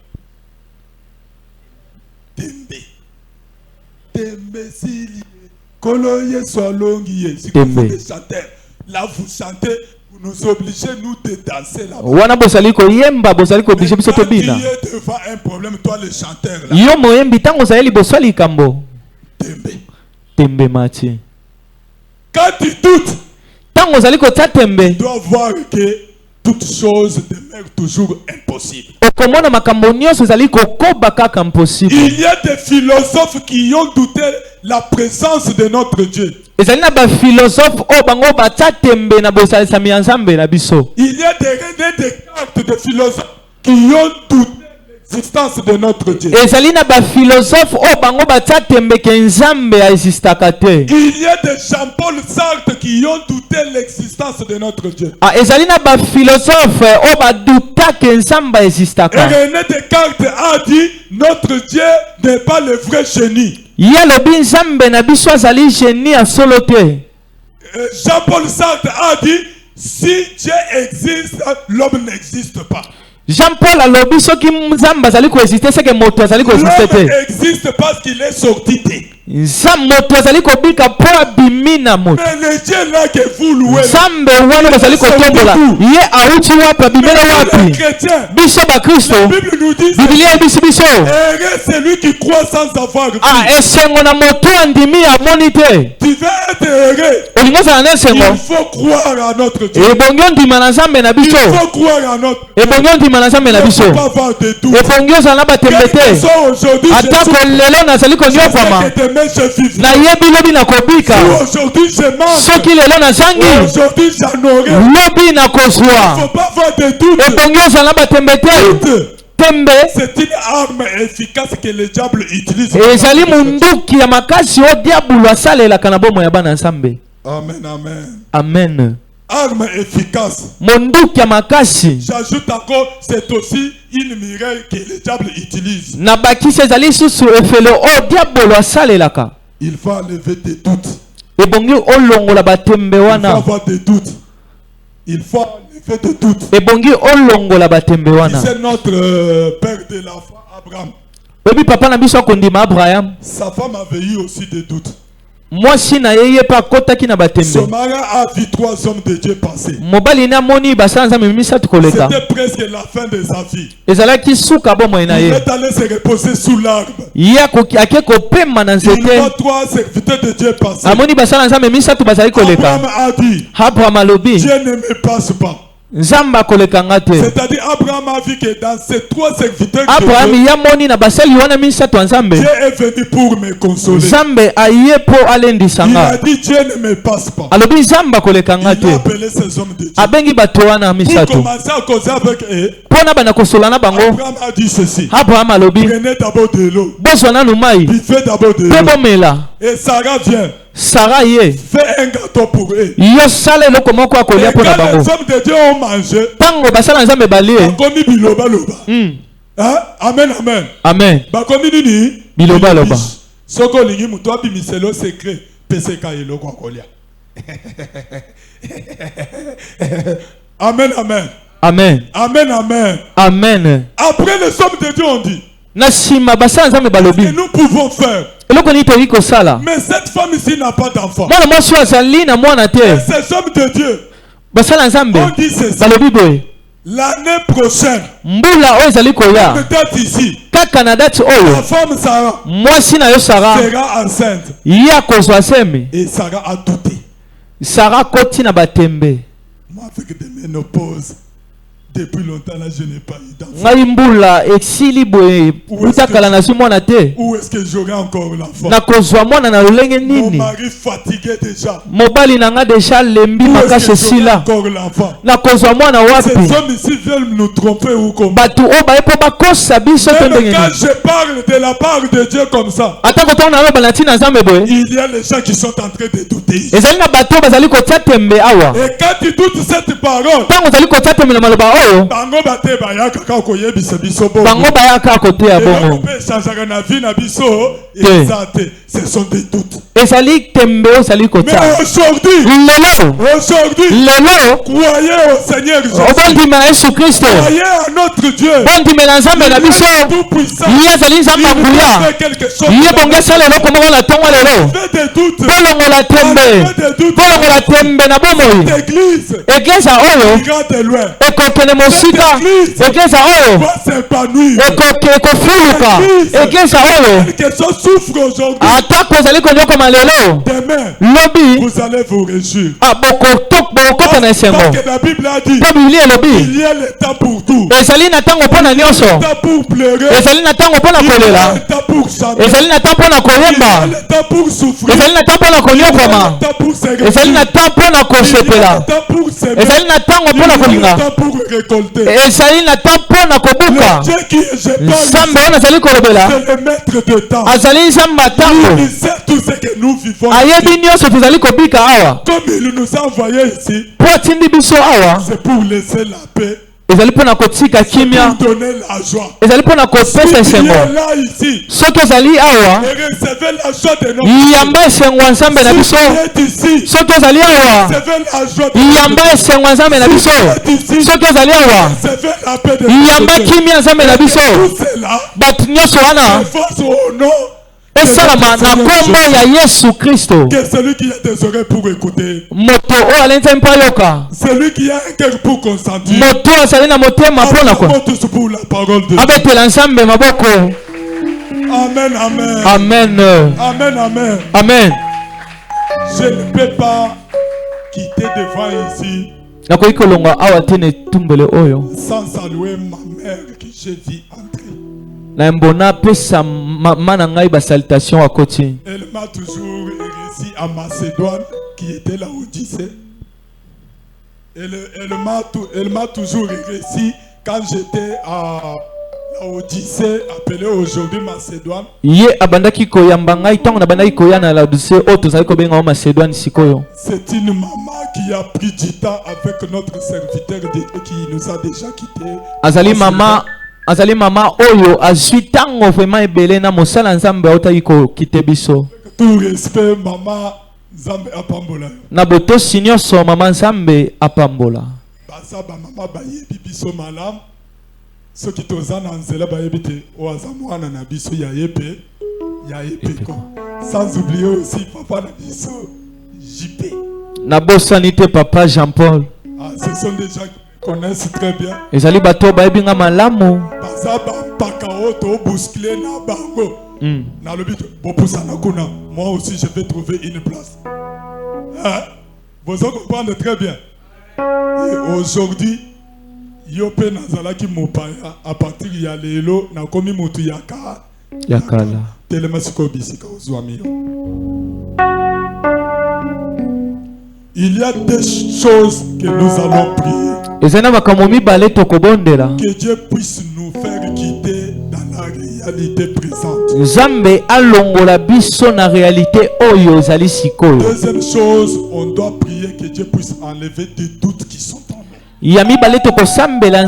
[SPEAKER 3] Tembe. Tembe sili. Kolo yesu alongi. Si vous
[SPEAKER 1] Tembe.
[SPEAKER 3] chantez, là vous chantez, vous nous obligez nous de danser là.
[SPEAKER 1] Wana bozali koyemba bozali koblige biso
[SPEAKER 3] Quand tu
[SPEAKER 1] tobina.
[SPEAKER 3] es devant un problème, toi le chanteur là.
[SPEAKER 1] Yo moyembi tango ozali liboso ya likambo.
[SPEAKER 3] Tembe.
[SPEAKER 1] Tembe mati.
[SPEAKER 3] Quand tu doutes,
[SPEAKER 1] Tango ozali kotia tembe.
[SPEAKER 3] tu dois voir que toute chose demeure toujours impossible.
[SPEAKER 1] Okomona makambo nyonso ezali kokoba kaka impossible.
[SPEAKER 3] Il y a des philosophes qui ont douté la présence de notre Dieu.
[SPEAKER 1] Ezali na ba philosophe o bango batia tembe na bosalisami ya Nzambe na biso.
[SPEAKER 3] Il y a des cartes de philosophes qui ont douté l'existence de notre Dieu.
[SPEAKER 1] Ezali na ba philosophe o bango batia tembe ke Nzambe existaka te.
[SPEAKER 3] Il y a des Jean-Paul Sartre qui ont douté l'existence de notre Dieu.
[SPEAKER 1] Ah, ezali na ba philosophe o baduta ke Nzambe
[SPEAKER 3] Et
[SPEAKER 1] existaka.
[SPEAKER 3] René Descartes a dit notre Dieu n'est pas le vrai génie.
[SPEAKER 1] Ye lobi Nzambe na biso azali génie ya solo te.
[SPEAKER 4] Jean-Paul Sartre a dit, si Dieu existe, l'homme n'existe pas.
[SPEAKER 3] Jean-Paul a lobby ce qui m'zamba zali ko exister c'est que moto zali ko exister.
[SPEAKER 4] L'homme existe parce qu'il est sorti de.
[SPEAKER 3] Zam moto zali ko bika po abimina moto.
[SPEAKER 4] Mais le Dieu là que vous louez.
[SPEAKER 3] Zambe wana zali ko tombola. Ye auti wapi abimena wapi? Biso ba Kristo.
[SPEAKER 4] La Bible nous dit.
[SPEAKER 3] Biblia biso.
[SPEAKER 4] Heureux celui qui croit sans avoir vu.
[SPEAKER 3] Ah esengo na moto andimi ya monite.
[SPEAKER 4] Tu vas être heureux.
[SPEAKER 3] Olingo za na esengo.
[SPEAKER 4] Il faut croire à notre Dieu.
[SPEAKER 3] E bongo ndima na Zambe na biso.
[SPEAKER 4] Il faut croire à notre
[SPEAKER 3] Dieu. E bongo ndima na Zambe na biso.
[SPEAKER 4] Il faut pas avoir de doute.
[SPEAKER 3] E bongo za na batembete. Atako lelo na zali ko nyopama. Na yebi lobi na kobika.
[SPEAKER 4] Aujourd'hui je mange.
[SPEAKER 3] Soki lelo na zangi.
[SPEAKER 4] Aujourd'hui j'en aurai.
[SPEAKER 3] Lobi na kozwa.
[SPEAKER 4] Il faut pas avoir de doute.
[SPEAKER 3] E bongo za na batembete.
[SPEAKER 4] C'est une arme efficace que le diable utilise.
[SPEAKER 3] Ezali munduki ya makasi o diabolo asalelaka na bomo ya bana Nzambe.
[SPEAKER 4] Amen, amen.
[SPEAKER 3] Amen.
[SPEAKER 4] Arme efficace.
[SPEAKER 3] Munduki ya makasi.
[SPEAKER 4] J'ajoute encore, c'est aussi une miracle que le diable utilise.
[SPEAKER 3] Na bakisi ezali susu efele o diabolo asalelaka.
[SPEAKER 4] Il faut enlever des doutes.
[SPEAKER 3] Ebongi olongola batembe wana.
[SPEAKER 4] Il faut avoir des doutes. Il faut enlever des doutes.
[SPEAKER 3] Ebongi olongola batembe wana.
[SPEAKER 4] C'est notre père de la foi, Abraham.
[SPEAKER 3] Obi papa na biso akondima Abraham.
[SPEAKER 4] Sa femme avait eu aussi des doutes.
[SPEAKER 3] Mwasi na yeye pa kotaki na batembe.
[SPEAKER 4] Son mari a vu 3 hommes de Dieu passer.
[SPEAKER 3] Mobali na moni basala Nzambe misatu koleka.
[SPEAKER 4] C'était presque la fin de sa vie.
[SPEAKER 3] Ezalaki suka bomo na ye.
[SPEAKER 4] Il est allé se reposer sous l'arbre.
[SPEAKER 3] Ya ake kopema na nzete.
[SPEAKER 4] Il voit 3 serviteurs de Dieu passer.
[SPEAKER 3] Amoni basala Nzambe misatu bazali koleka.
[SPEAKER 4] Abraham a dit.
[SPEAKER 3] Abraham alobi.
[SPEAKER 4] Dieu ne me passe pas.
[SPEAKER 3] Nzamba koleka ngate.
[SPEAKER 4] C'est-à-dire Abraham a vu que dans ces 3 serviteurs
[SPEAKER 3] Abraham ya moni na basali wana misatu Nzambe.
[SPEAKER 4] Dieu est venu pour me consoler.
[SPEAKER 3] Nzambe aye po alendisanga.
[SPEAKER 4] Il a dit Dieu ne me passe pas.
[SPEAKER 3] Alobi Nzamba koleka ngate.
[SPEAKER 4] Il a appelé ces hommes de Dieu.
[SPEAKER 3] Abengi bato wana misatu.
[SPEAKER 4] Pour commencer à causer avec eux.
[SPEAKER 3] Pona bana kosola na bango.
[SPEAKER 4] Abraham a dit ceci.
[SPEAKER 3] Abraham alobi.
[SPEAKER 4] Prenez d'abord de l'eau.
[SPEAKER 3] Bozwana numai.
[SPEAKER 4] Buvez d'abord de l'eau.
[SPEAKER 3] Pebomela.
[SPEAKER 4] Et Sarah vient.
[SPEAKER 3] Sarah ye.
[SPEAKER 4] Fais un gâteau pour eux.
[SPEAKER 3] Yo sale loko moko akolia
[SPEAKER 4] Et
[SPEAKER 3] pona
[SPEAKER 4] quand
[SPEAKER 3] bango.
[SPEAKER 4] les hommes de Dieu ont mangé.
[SPEAKER 3] Tango basala Nzambe balie.
[SPEAKER 4] Bakomi biloba loba. Hein? Amen, amen.
[SPEAKER 3] Amen.
[SPEAKER 4] Bakomi nini?
[SPEAKER 3] Biloba loba.
[SPEAKER 4] Soko lingi muto abimiselo secret. PCK eloko akolia. Amen, amen.
[SPEAKER 3] Amen.
[SPEAKER 4] Amen, amen.
[SPEAKER 3] Amen.
[SPEAKER 4] Après les hommes de Dieu ont dit.
[SPEAKER 3] Nasima basala Nzambe balobi.
[SPEAKER 4] Que nous pouvons faire.
[SPEAKER 3] Mais
[SPEAKER 4] cette femme ici n'a pas d'enfant.
[SPEAKER 3] Ces
[SPEAKER 4] hommes de Dieu ont dit ceci. L'année prochaine, peut-être ici, la femme Sarah sera enceinte. Et Sarah a douté. Moi, avec des ménopauses, depuis longtemps là, je n'ai pas eu d'enfant. Où est-ce que j'aurai encore l'enfant? Mon mari fatigué déjà. Où est-ce que j'aurai encore l'enfant? Ces hommes ici veulent nous tromper ou comment? Mais quand je parle de la part de Dieu comme ça, il y a les gens qui sont en train de douter. Et quand tu doutes cette parole, bango bate bayaka ka koyebisa biso bongo bango bayaka kotea bongo changera na vie na biso exacte ce sont des doutes ezali tembe ozali kotia mais aujourd'hui lelo croyez au Seigneur Jésus obondima Yesu Kristo croyez à notre Dieu bondimela Nzambe na biso yazali Nzambe nguya yebongesa lelo komoko na tongo lelo bolongola tembe na bomoi église oyo ekokene mosika église oyo ekofuluka église oyo atako ozali konyokoma lelo lobi bokokota na esengo po biblia elobi ezali na ntango mpo na nyonso ezali na ntango mpo na kolela ezali na ntango mpo na koyemba ezali na ntango mpo na konyokoma ezali na ntango mpo na kosepela ezali na ntango mpo na kolinga ezali na ntango mpo na kobuka Nzambe wana azali kolobela azali Nzambe ntango ayebi nyonso tozali kobika awa po atindi biso awa
[SPEAKER 3] ezali pona kotika kimia
[SPEAKER 4] donner la joie.
[SPEAKER 3] ezali pona kopesa esengo
[SPEAKER 4] Là ici,
[SPEAKER 3] soki ozali awa
[SPEAKER 4] et recevez la joie de notre
[SPEAKER 3] yamba esengo nzambe na biso
[SPEAKER 4] ici.
[SPEAKER 3] soki ozali awa
[SPEAKER 4] Recevez la joie de
[SPEAKER 3] yamba esengo nzambe na biso soki ozali awa
[SPEAKER 4] recevez la paix de
[SPEAKER 3] yamba kimia nzambe na biso
[SPEAKER 4] tout cela.
[SPEAKER 3] bato nyonso wana
[SPEAKER 4] Force au nom
[SPEAKER 3] esalama na nkombo ya Yesu Kristo.
[SPEAKER 4] que celui qui a des oreilles pour écouter,
[SPEAKER 3] Moto oyo alenti mpo ayoka,
[SPEAKER 4] celui qui a un cœur pour consentir,
[SPEAKER 3] moto oyo azali na motema mpona ko
[SPEAKER 4] tous pour la parole de Dieu.
[SPEAKER 3] abetela nzambe maboko.
[SPEAKER 4] Amen, amen.
[SPEAKER 3] Amen.
[SPEAKER 4] Amen, amen.
[SPEAKER 3] Amen.
[SPEAKER 4] Je ne peux pas quitter devant ici
[SPEAKER 3] nakoki kolongwa awa te na etumbele oyo
[SPEAKER 4] sans saluer ma mère que j'ai vu entrer.
[SPEAKER 3] na mbona apesa mama na ngai basalutation akoti.
[SPEAKER 4] Elle m'a toujours réussi à Macédoine qui était la Odyssée. Elle m'a toujours réussi quand j'étais à la Odyssée, appelée aujourd'hui Macédoine.
[SPEAKER 3] Ye abandaki koyamba ngai ntango nabandaki koya na Laodicée oyo tozali kobenga o Macédoine sikoyo.
[SPEAKER 4] C'est une maman qui a pris du temps avec notre serviteur de Dieu qui nous a déjà quittés.
[SPEAKER 3] Azali mama oyo azwi ntango vraiment ebele na mosala nzambe aotaki kokite biso.
[SPEAKER 4] Tout respect, maman Nzambe apambola.
[SPEAKER 3] Na botosi nyonso mama nzambe apambola.
[SPEAKER 4] Basa ba mama bayebi biso malamu. Soki toza na nzela bayebi te oaza mwana na biso ya yepe ko. Sans oublier aussi papa na biso JP.
[SPEAKER 3] Na bosani te papa Jean-Paul.
[SPEAKER 4] Ah, ce sont des gens qui connaissent très bien.
[SPEAKER 3] Ezali bato bayebi nga malamu.
[SPEAKER 4] Basa ba pakao to bousculer na bango. Na lobi bopusa na kuna. Moi aussi je vais trouver une place. Hein? Vous comprenez très bien. Et aujourd'hui Yope nazalaki mopaya à partir ya lelo na komi motu yakala telema siko bisika ozwami. Il y a des choses que nous allons prier.
[SPEAKER 3] Ezana makambo mibale tokobondela.
[SPEAKER 4] Que Dieu puisse nous faire quitter dans la réalité présente.
[SPEAKER 3] Nzambe alongola biso na réalité oyo ezali sikoyo.
[SPEAKER 4] Deuxième chose, on doit prier que Dieu puisse enlever des doutes qui sont en nous.
[SPEAKER 3] Ya mibale tokosambela